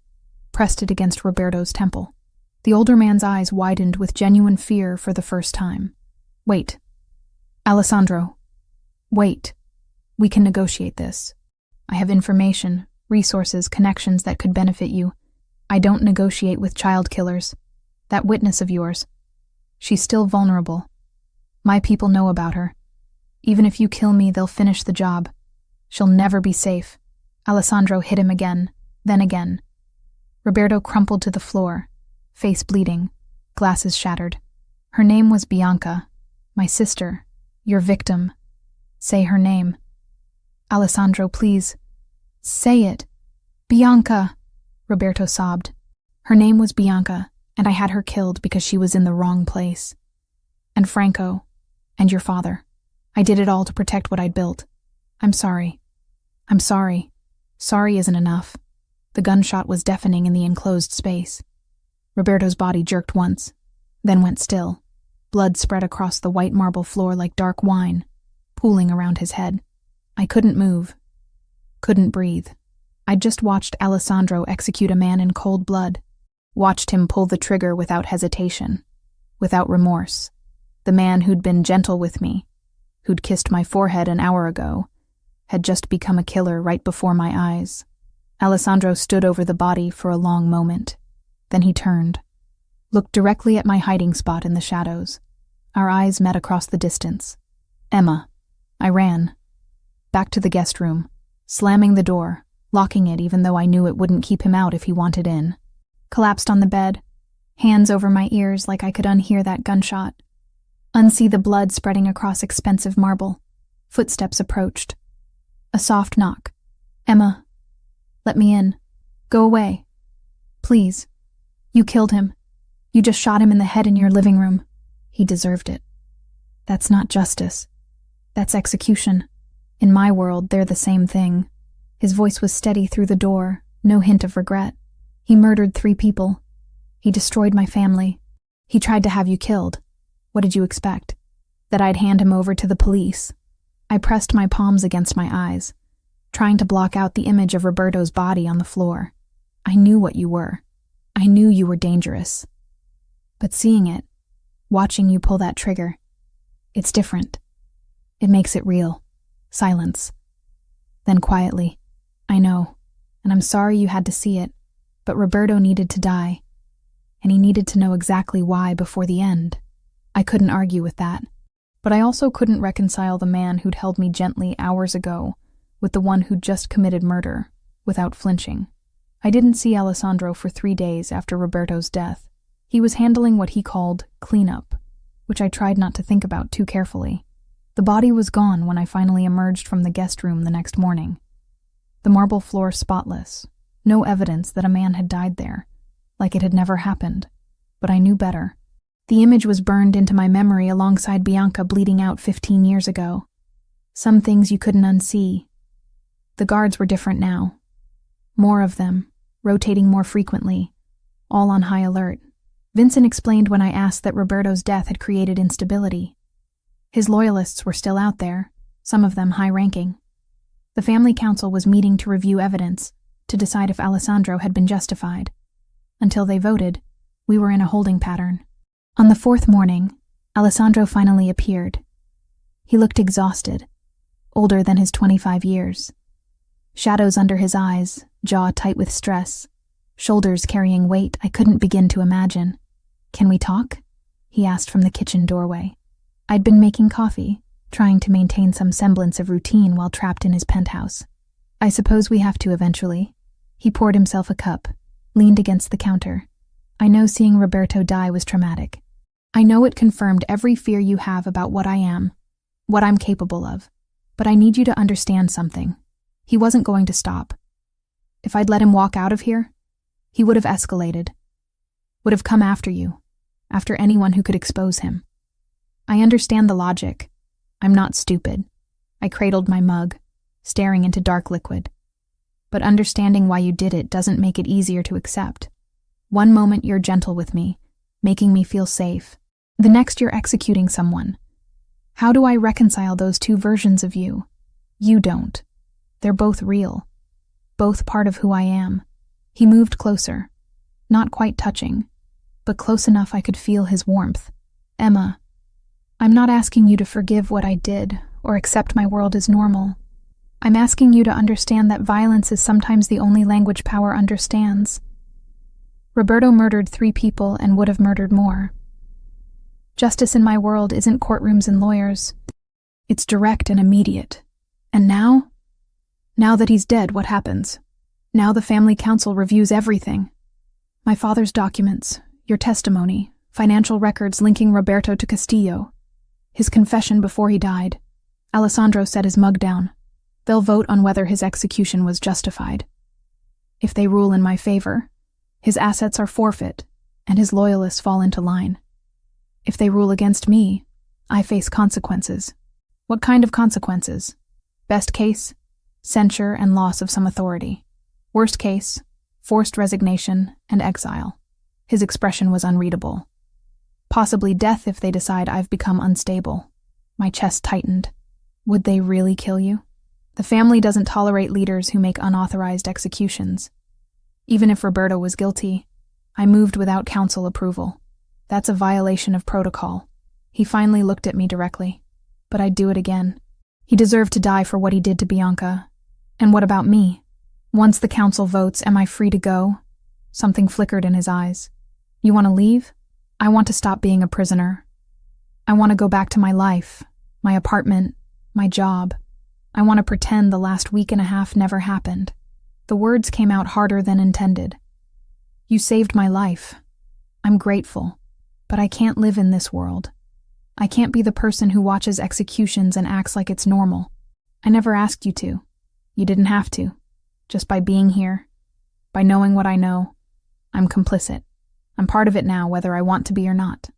pressed it against Roberto's temple. The older man's eyes widened with genuine fear for the first time. Wait. Alessandro. Wait. We can negotiate this. I have information, resources, connections that could benefit you. I don't negotiate with child killers. That witness of yours. She's still vulnerable. My people know about her. Even if you kill me, they'll finish the job. She'll never be safe. Alessandro hit him again, then again. Roberto crumpled to the floor, face bleeding, glasses shattered. Her name was Bianca, my sister, your victim. Say her name. Alessandro, please. Say it. Bianca, Roberto sobbed. Her name was Bianca, and I had her killed because she was in the wrong place. And Franco, and your father. I did it all to protect what I'd built. I'm sorry. I'm sorry. Sorry isn't enough. The gunshot was deafening in the enclosed space. Roberto's body jerked once, then went still. Blood spread across the white marble floor like dark wine, pooling around his head. I couldn't move. Couldn't breathe. I'd just watched Alessandro execute a man in cold blood. Watched him pull the trigger without hesitation, without remorse. The man who'd been gentle with me, who'd kissed my forehead an hour ago, had just become a killer right before my eyes. Alessandro stood over the body for a long moment. Then he turned, looked directly at my hiding spot in the shadows. Our eyes met across the distance. Emma. I ran. Back to the guest room, slamming the door, locking it even though I knew it wouldn't keep him out if he wanted in. Collapsed on the bed, hands over my ears like I could unhear that gunshot. Unsee the blood spreading across expensive marble. Footsteps approached. A soft knock. Emma. Let me in. Go away. Please. You killed him. You just shot him in the head in your living room. He deserved it. That's not justice. That's execution. In my world, they're the same thing. His voice was steady through the door, no hint of regret. He murdered 3 people. He destroyed my family. He tried to have you killed. What did you expect? That I'd hand him over to the police? I pressed my palms against my eyes, trying to block out the image of Roberto's body on the floor. I knew what you were. I knew you were dangerous. But seeing it, watching you pull that trigger, it's different. It makes it real. Silence. Then quietly, I know, and I'm sorry you had to see it, but Roberto needed to die, and he needed to know exactly why before the end. I couldn't argue with that, but I also couldn't reconcile the man who'd held me gently hours ago with the one who'd just committed murder, without flinching. I didn't see Alessandro for 3 days after Roberto's death. He was handling what he called cleanup, which I tried not to think about too carefully. The body was gone when I finally emerged from the guest room the next morning. The marble floor spotless, no evidence that a man had died there, like it had never happened. But I knew better. The image was burned into my memory alongside Bianca bleeding out 15 years ago. Some things you couldn't unsee. The guards were different now. More of them, rotating more frequently, all on high alert, Vincent explained when I asked that Roberto's death had created instability. His loyalists were still out there, some of them high-ranking. The family council was meeting to review evidence, to decide if Alessandro had been justified. Until they voted, we were in a holding pattern. On the fourth morning, Alessandro finally appeared. He looked exhausted, older than his 25 years. Shadows under his eyes, jaw tight with stress, shoulders carrying weight I couldn't begin to imagine. "Can we talk?" he asked from the kitchen doorway. I'd been making coffee, trying to maintain some semblance of routine while trapped in his penthouse. "I suppose we have to eventually." He poured himself a cup, leaned against the counter. "I know seeing Roberto die was traumatic. I know it confirmed every fear you have about what I am, what I'm capable of. But I need you to understand something. He wasn't going to stop. If I'd let him walk out of here, he would have escalated, would have come after you, after anyone who could expose him. I understand the logic. I'm not stupid." I cradled my mug, staring into dark liquid. "But understanding why you did it doesn't make it easier to accept. One moment you're gentle with me, making me feel safe. The next you're executing someone. How do I reconcile those two versions of you? You don't. They're both real. Both part of who I am." He moved closer, not quite touching, but close enough I could feel his warmth. "Emma, I'm not asking you to forgive what I did or accept my world as normal. I'm asking you to understand that violence is sometimes the only language power understands. Roberto murdered 3 people and would have murdered more. Justice in my world isn't courtrooms and lawyers. It's direct and immediate. And now? Now that he's dead, what happens? Now the family council reviews everything. My father's documents, your testimony, financial records linking Roberto to Castillo, his confession before he died." Alessandro set his mug down. "They'll vote on whether his execution was justified. If they rule in my favor, his assets are forfeit, and his loyalists fall into line. If they rule against me, I face consequences." "What kind of consequences?" "Best case, censure and loss of some authority. Worst case, forced resignation and exile." His expression was unreadable. "Possibly death if they decide I've become unstable." My chest tightened. Would they really kill you? The family doesn't tolerate leaders who make unauthorized executions. Even if Roberto was guilty, I moved without council approval. That's a violation of protocol. He finally looked at me directly. But I'd do it again. He deserved to die for what he did to Bianca. And what about me? Once the council votes, am I free to go? Something flickered in his eyes. "You want to leave?" "I want to stop being a prisoner. I want to go back to my life, my apartment, my job. I want to pretend the last week and a half never happened." The words came out harder than intended. "You saved my life. I'm grateful. But I can't live in this world. I can't be the person who watches executions and acts like it's normal. I never asked you to. You didn't have to. Just by being here, by knowing what I know, I'm complicit. I'm part of it now, whether I want to be or not."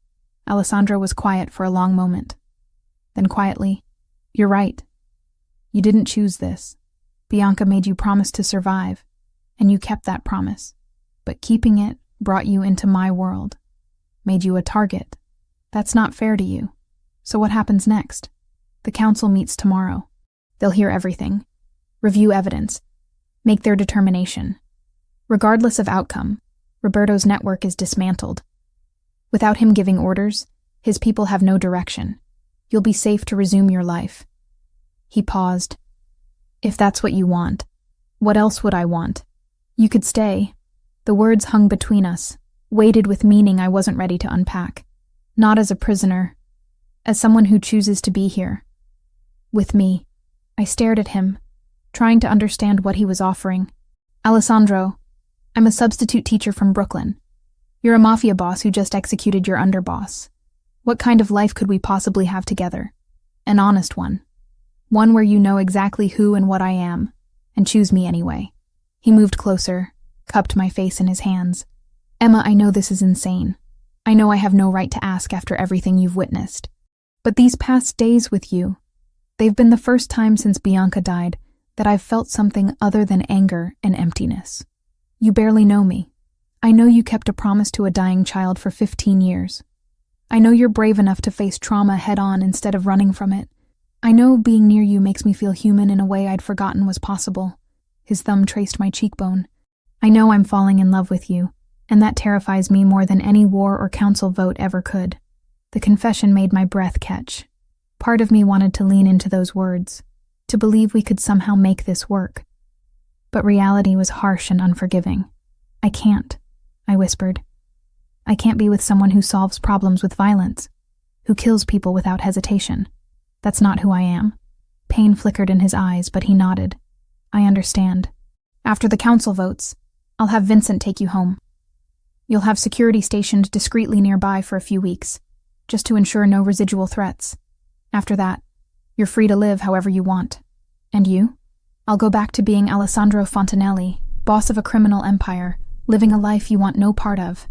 Alessandro was quiet for a long moment. Then quietly, "You're right. You didn't choose this. Bianca made you promise to survive, and you kept that promise. But keeping it brought you into my world, made you a target. That's not fair to you. So what happens next? The council meets tomorrow. They'll hear everything, review evidence, make their determination. Regardless of outcome, Roberto's network is dismantled. Without him giving orders, his people have no direction. You'll be safe to resume your life." He paused. "If that's what you want, what else would I want? You could stay." The words hung between us, weighted with meaning I wasn't ready to unpack. "Not as a prisoner, as someone who chooses to be here. With me." I stared at him, trying to understand what he was offering. "Alessandro, I'm a substitute teacher from Brooklyn. You're a mafia boss who just executed your underboss. What kind of life could we possibly have together? An honest one. One where you know exactly who and what I am, and choose me anyway." He moved closer, cupped my face in his hands. "Emma, I know this is insane. I know I have no right to ask after everything you've witnessed. But these past days with you, they've been the first time since Bianca died that I've felt something other than anger and emptiness. You barely know me. I know you kept a promise to a dying child for 15 years. I know you're brave enough to face trauma head-on instead of running from it. I know being near you makes me feel human in a way I'd forgotten was possible. His thumb traced my cheekbone. I know I'm falling in love with you, and that terrifies me more than any war or council vote ever could. The confession made my breath catch. Part of me wanted to lean into those words, to believe we could somehow make this work. But reality was harsh and unforgiving. I can't, I whispered. I can't be with someone who solves problems with violence, who kills people without hesitation. That's not who I am. Pain flickered in his eyes, but he nodded. I understand. After the council votes, I'll have Vincent take you home. You'll have security stationed discreetly nearby for a few weeks, just to ensure no residual threats. After that, you're free to live however you want. And you? I'll go back to being Alessandro Fontanelli, boss of a criminal empire, living a life you want no part of.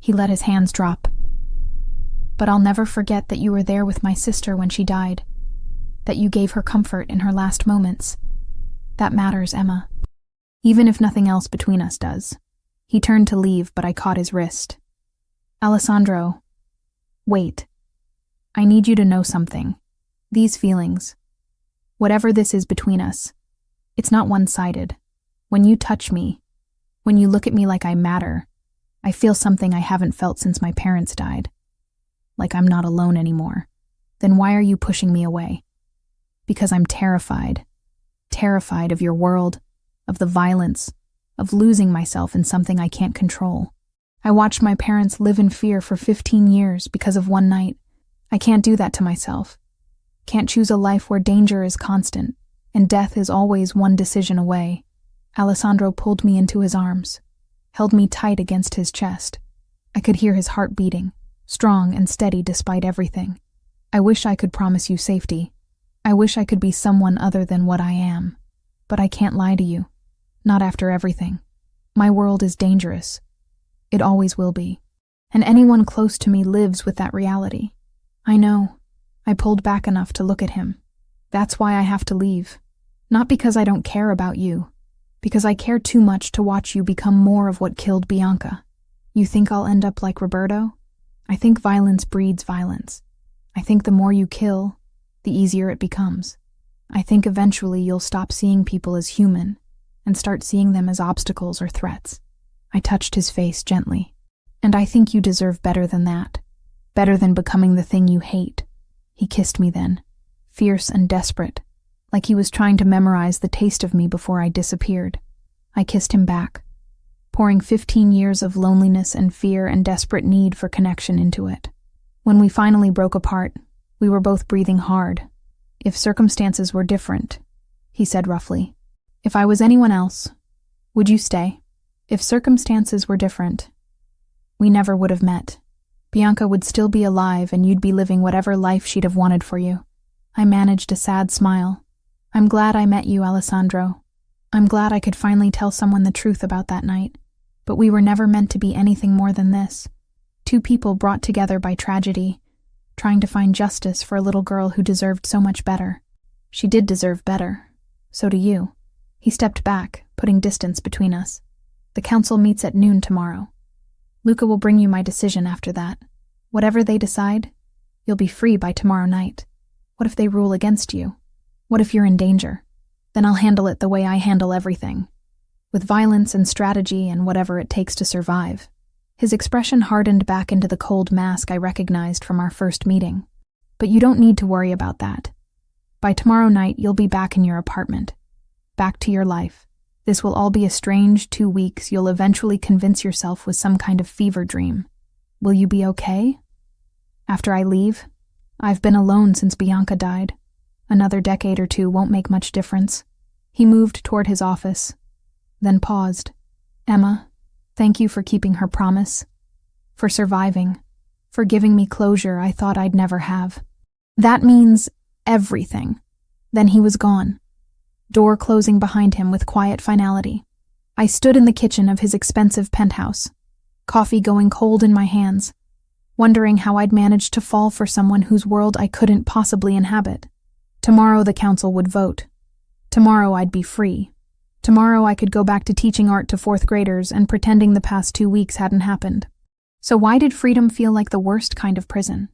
He let his hands drop. But I'll never forget that you were there with my sister when she died, that you gave her comfort in her last moments. That matters, Emma. Even if nothing else between us does. He turned to leave, but I caught his wrist. Alessandro, wait. I need you to know something. These feelings, whatever this is between us, it's not one-sided. When you touch me, when you look at me like I matter, I feel something I haven't felt since my parents died. Like I'm not alone anymore. Then why are you pushing me away? Because I'm terrified. Terrified of your world, of the violence, of losing myself in something I can't control. I watched my parents live in fear for 15 years because of one night. I can't do that to myself. Can't choose a life where danger is constant and death is always one decision away. Alessandro pulled me into his arms, held me tight against his chest. I could hear his heart beating, strong and steady despite everything. I wish I could promise you safety. I wish I could be someone other than what I am. But I can't lie to you. Not after everything. My world is dangerous. It always will be. And anyone close to me lives with that reality. I know. I pulled back enough to look at him. That's why I have to leave. Not because I don't care about you. Because I care too much to watch you become more of what killed Bianca. You think I'll end up like Roberto? I think violence breeds violence. I think the more you kill, the easier it becomes. I think eventually you'll stop seeing people as human and start seeing them as obstacles or threats. I touched his face gently. And I think you deserve better than that. Better than becoming the thing you hate. He kissed me then, fierce and desperate, like he was trying to memorize the taste of me before I disappeared. I kissed him back, pouring 15 years of loneliness and fear and desperate need for connection into it. When we finally broke apart, we were both breathing hard. If circumstances were different, he said roughly. If I was anyone else, would you stay? If circumstances were different, we never would have met. Bianca would still be alive and you'd be living whatever life she'd have wanted for you. I managed a sad smile. I'm glad I met you, Alessandro. I'm glad I could finally tell someone the truth about that night. But we were never meant to be anything more than this. Two people brought together by tragedy, trying to find justice for a little girl who deserved so much better. She did deserve better. So do you. He stepped back, putting distance between us. The council meets at noon tomorrow. Luca will bring you my decision after that. Whatever they decide, you'll be free by tomorrow night. What if they rule against you? What if you're in danger? Then I'll handle it the way I handle everything. With violence and strategy and whatever it takes to survive. His expression hardened back into the cold mask I recognized from our first meeting. But you don't need to worry about that. By tomorrow night, you'll be back in your apartment. Back to your life. This will all be a strange 2 weeks you'll eventually convince yourself was some kind of fever dream. Will you be okay? After I leave, I've been alone since Bianca died. Another decade or two won't make much difference. He moved toward his office, then paused. Emma, thank you for keeping her promise, for surviving, for giving me closure I thought I'd never have. That means everything. Then he was gone. Door closing behind him with quiet finality. I stood in the kitchen of his expensive penthouse, coffee going cold in my hands, wondering how I'd managed to fall for someone whose world I couldn't possibly inhabit. Tomorrow the council would vote. Tomorrow I'd be free. Tomorrow I could go back to teaching art to fourth graders and pretending the past 2 weeks hadn't happened. So why did freedom feel like the worst kind of prison?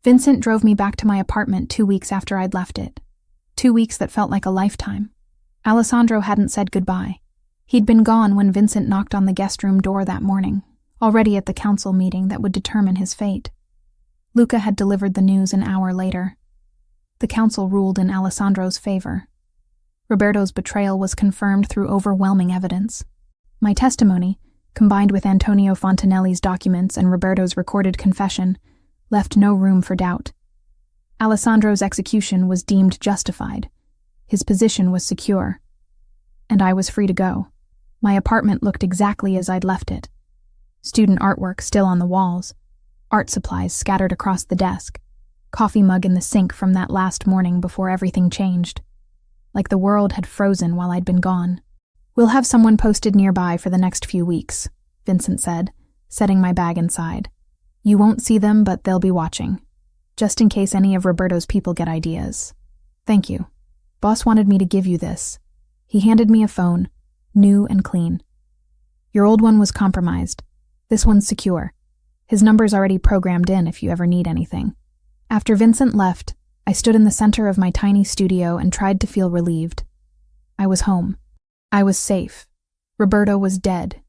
Vincent drove me back to my apartment 2 weeks after I'd left it. 2 weeks that felt like a lifetime. Alessandro hadn't said goodbye. He'd been gone when Vincent knocked on the guest room door that morning, already at the council meeting that would determine his fate. Luca had delivered the news an hour later. The council ruled in Alessandro's favor. Roberto's betrayal was confirmed through overwhelming evidence. My testimony, combined with Antonio Fontanelli's documents and Roberto's recorded confession, left no room for doubt. Alessandro's execution was deemed justified. His position was secure. And I was free to go. My apartment looked exactly as I'd left it. Student artwork still on the walls, art supplies scattered across the desk, coffee mug in the sink from that last morning before everything changed. Like the world had frozen while I'd been gone. "We'll have someone posted nearby for the next few weeks," Vincent said, setting my bag inside. "You won't see them, but they'll be watching, just in case any of Roberto's people get ideas." "Thank you. Boss wanted me to give you this." He handed me a phone, new and clean. "Your old one was compromised. This one's secure. His number's already programmed in if you ever need anything." After Vincent left, I stood in the center of my tiny studio and tried to feel relieved. I was home. I was safe. Roberto was dead.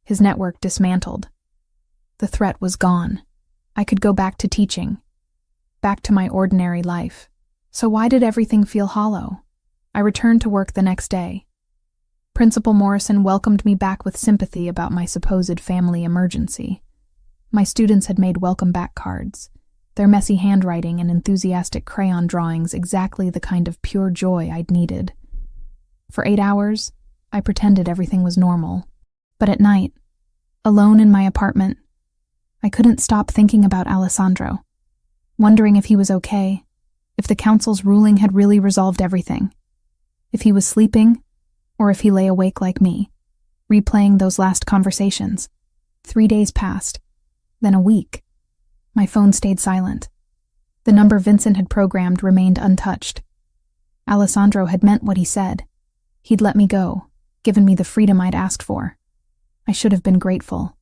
His network dismantled. The threat was gone. I could go back to teaching. Back to my ordinary life. So why did everything feel hollow? I returned to work the next day. Principal Morrison welcomed me back with sympathy about my supposed family emergency. My students had made welcome back cards, their messy handwriting and enthusiastic crayon drawings exactly the kind of pure joy I'd needed. For 8 hours, I pretended everything was normal. But at night, alone in my apartment, I couldn't stop thinking about Alessandro, wondering if he was okay, if the council's ruling had really resolved everything, if he was sleeping, or if he lay awake like me, replaying those last conversations. 3 days passed, then a week. My phone stayed silent. The number Vincent had programmed remained untouched. Alessandro had meant what he said. He'd let me go, given me the freedom I'd asked for. I should have been grateful.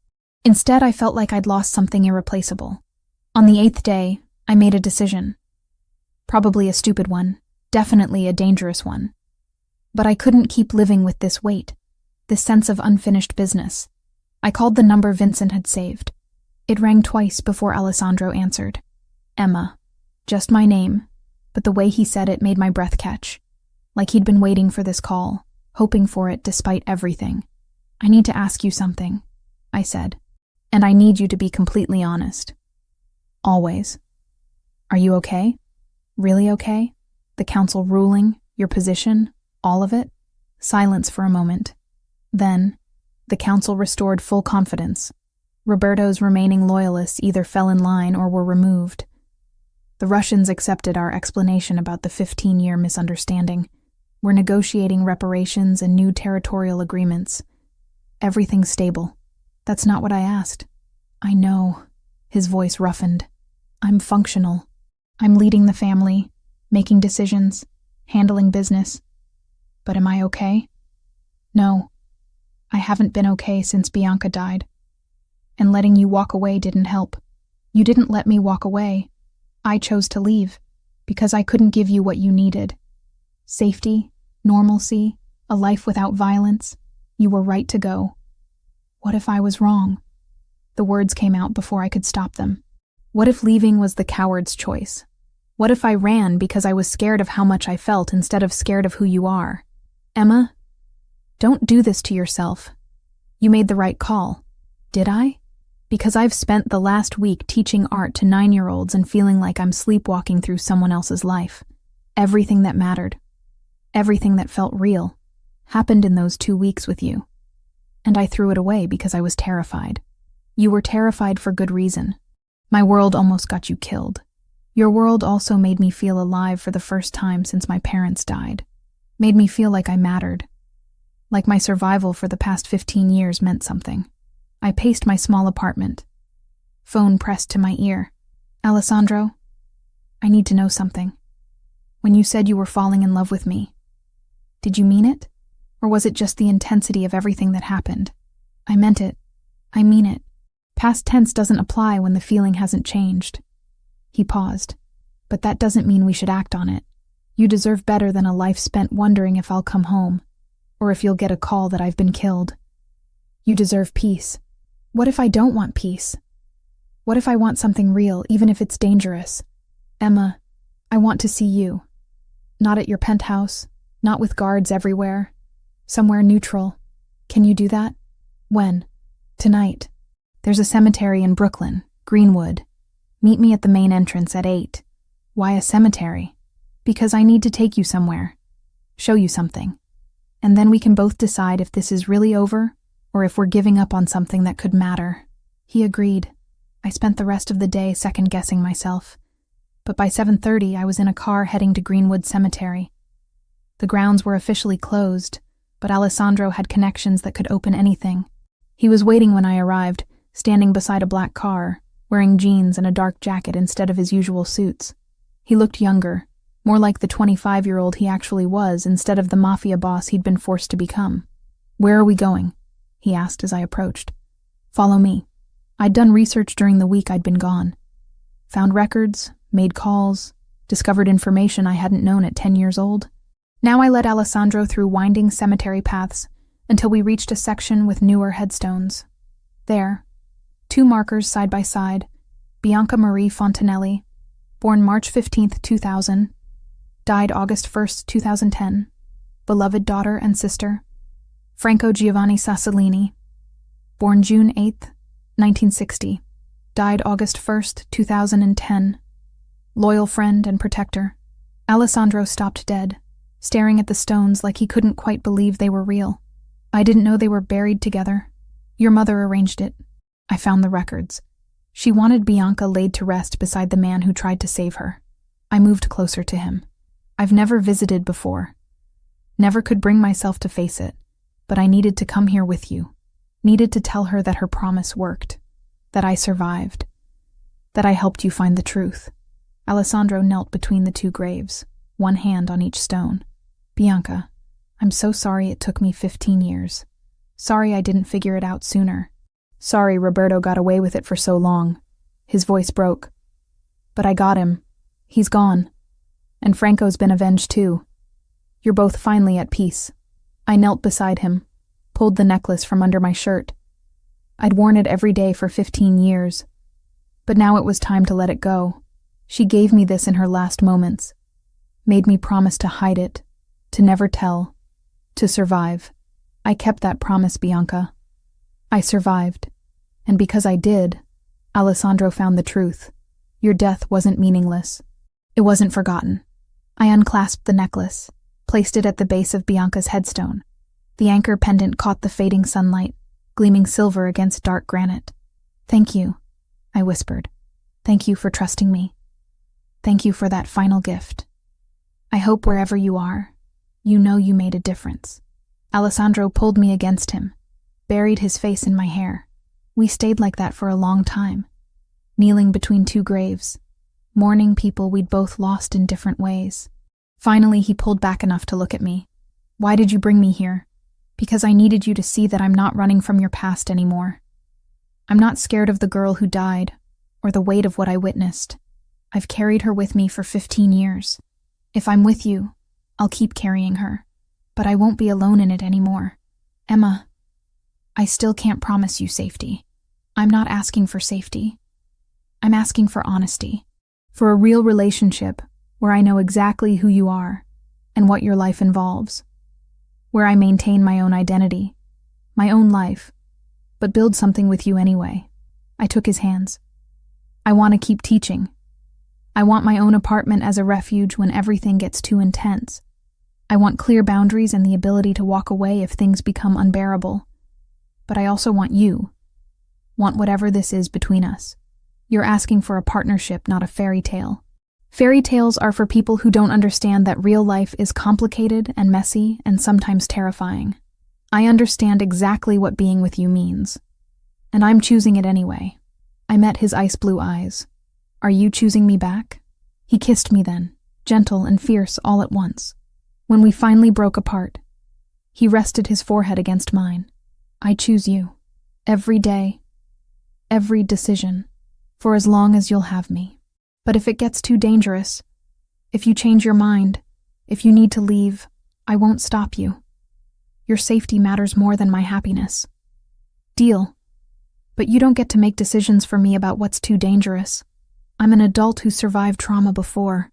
Instead, I felt like I'd lost something irreplaceable. On the 8th day, I made a decision. Probably a stupid one, definitely a dangerous one. But I couldn't keep living with this weight, this sense of unfinished business. I called the number Vincent had saved. It rang twice before Alessandro answered. Emma. Just my name, but the way he said it made my breath catch. Like he'd been waiting for this call, hoping for it despite everything. "I need to ask you something," I said. "And I need you to be completely honest. Always. Are you okay? Really okay? The council ruling, your position, all of it?" Silence for a moment. Then, the council restored full confidence. Roberto's remaining loyalists either fell in line or were removed. The Russians accepted our explanation about the 15-year misunderstanding. We're negotiating reparations and new territorial agreements. Everything's stable. That's not what I asked. "I know." His voice roughened. "I'm functional. I'm leading the family, making decisions, handling business. But am I okay? No. I haven't been okay since Bianca died. And letting you walk away didn't help. You didn't let me walk away. I chose to leave, because I couldn't give you what you needed. Safety, normalcy, a life without violence. You were right to go. What if I was wrong?" The words came out before I could stop them. What if leaving was the coward's choice? What if I ran because I was scared of how much I felt instead of scared of who you are? Emma, don't do this to yourself. You made the right call. Did I? Because I've spent the last week teaching art to 9-year-olds and feeling like I'm sleepwalking through someone else's life. Everything that mattered, everything that felt real, happened in those 2 weeks with you. And I threw it away because I was terrified. You were terrified for good reason. My world almost got you killed. Your world also made me feel alive for the first time since my parents died. Made me feel like I mattered. Like my survival for the past 15 years meant something. I paced my small apartment. Phone pressed to my ear. "Alessandro, I need to know something. When you said you were falling in love with me, did you mean it? Or was it just the intensity of everything that happened? I meant it. I mean it. Past tense doesn't apply when the feeling hasn't changed. He paused. But that doesn't mean we should act on it. You deserve better than a life spent wondering if I'll come home, or if you'll get a call that I've been killed. You deserve peace. What if I don't want peace? What if I want something real, even if it's dangerous? Emma, I want to see you. Not at your penthouse, not with guards everywhere. Somewhere neutral. Can you do that? When? Tonight. There's a cemetery in Brooklyn, Greenwood. Meet me at the main entrance at 8. Why a cemetery? Because I need to take you somewhere. Show you something. And then we can both decide if this is really over, or if we're giving up on something that could matter. He agreed. I spent the rest of the day second-guessing myself. But by 7:30, I was in a car heading to Greenwood Cemetery. The grounds were officially closed, but Alessandro had connections that could open anything. He was waiting when I arrived, standing beside a black car, wearing jeans and a dark jacket instead of his usual suits. He looked younger, more like the 25-year-old he actually was instead of the Mafia boss he'd been forced to become. "Where are we going?" he asked as I approached. "Follow me." I'd done research during the week I'd been gone. Found records, made calls, discovered information I hadn't known at 10 years old. Now I led Alessandro through winding cemetery paths until we reached a section with newer headstones. There, 2 markers side by side, Bianca Marie Fontanelli, born March 15, 2000, died August 1, 2010, beloved daughter and sister. Franco Giovanni Sassolini, born June 8, 1960, died August 1, 2010, loyal friend and protector. Alessandro stopped dead, staring at the stones like he couldn't quite believe they were real. "I didn't know they were buried together. Your mother arranged it." I found the records. She wanted Bianca laid to rest beside the man who tried to save her. I moved closer to him. I've never visited before. Never could bring myself to face it, but I needed to come here with you. Needed to tell her that her promise worked, that I survived, that I helped you find the truth. Alessandro knelt between the 2 graves, one hand on each stone. "Bianca, I'm so sorry it took me 15 years. Sorry I didn't figure it out sooner. Sorry Roberto got away with it for so long." His voice broke. "But I got him. He's gone. And Franco's been avenged too. You're both finally at peace." I knelt beside him, pulled the necklace from under my shirt. I'd worn it every day for 15 years. But now it was time to let it go. She gave me this in her last moments. Made me promise to hide it, to never tell, to survive. I kept that promise, Bianca. I survived. And because I did, Alessandro found the truth. Your death wasn't meaningless. It wasn't forgotten. I unclasped the necklace, placed it at the base of Bianca's headstone. The anchor pendant caught the fading sunlight, gleaming silver against dark granite. "Thank you," I whispered. "Thank you for trusting me. Thank you for that final gift. I hope wherever you are, you know you made a difference." Alessandro pulled me against him, buried his face in my hair. We stayed like that for a long time, kneeling between 2 graves, mourning people we'd both lost in different ways. Finally, he pulled back enough to look at me. "Why did you bring me here?" "Because I needed you to see that I'm not running from your past anymore. I'm not scared of the girl who died, or the weight of what I witnessed. I've carried her with me for 15 years. If I'm with you, I'll keep carrying her, but I won't be alone in it anymore. Emma, I still can't promise you safety. I'm not asking for safety. I'm asking for honesty, for a real relationship where I know exactly who you are and what your life involves, where I maintain my own identity, my own life, but build something with you anyway." I took his hands. "I want to keep teaching. I want my own apartment as a refuge when everything gets too intense. I want clear boundaries and the ability to walk away if things become unbearable. But I also want you. Want whatever this is between us. You're asking for a partnership, not a fairy tale. Fairy tales are for people who don't understand that real life is complicated and messy and sometimes terrifying. I understand exactly what being with you means, and I'm choosing it anyway." I met his ice blue eyes. "Are you choosing me back?" He kissed me then, gentle and fierce all at once. When we finally broke apart, He rested his forehead against mine. I choose you. Every day. Every decision. For as long as you'll have me. But if it gets too dangerous, if you change your mind, if you need to leave, I won't stop you. Your safety matters more than my happiness. Deal. But you don't get to make decisions for me about what's too dangerous. I'm an adult who survived trauma before.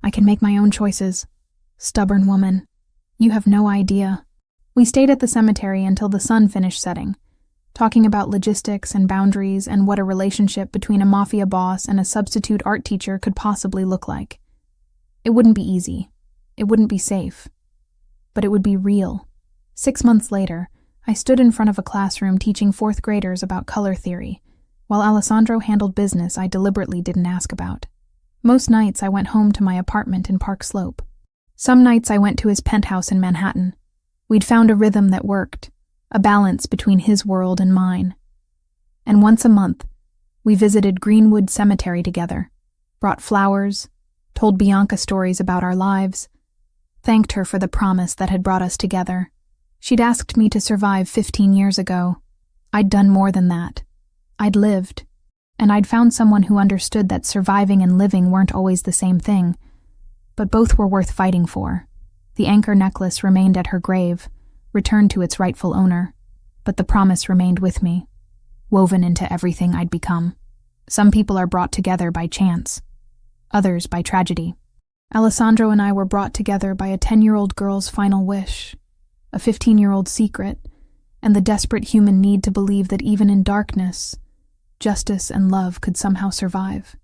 I can make my own choices. Stubborn woman. You have no idea. We stayed at the cemetery until the sun finished setting, talking about logistics and boundaries and what a relationship between a mafia boss and a substitute art teacher could possibly look like. It wouldn't be easy. It wouldn't be safe. But it would be real. 6 months later, I stood in front of a classroom teaching 4th graders about color theory, while Alessandro handled business I deliberately didn't ask about. Most nights I went home to my apartment in Park Slope. Some nights I went to his penthouse in Manhattan. We'd found a rhythm that worked, a balance between his world and mine. And once a month, we visited Greenwood Cemetery together, brought flowers, told Bianca stories about our lives, thanked her for the promise that had brought us together. She'd asked me to survive 15 years ago. I'd done more than that. I'd lived, and I'd found someone who understood that surviving and living weren't always the same thing, but both were worth fighting for. The anchor necklace remained at her grave, returned to its rightful owner, but the promise remained with me, woven into everything I'd become. Some people are brought together by chance, others by tragedy. Alessandro and I were brought together by a 10-year-old girl's final wish, a 15-year-old secret, and the desperate human need to believe that even in darkness, justice and love could somehow survive.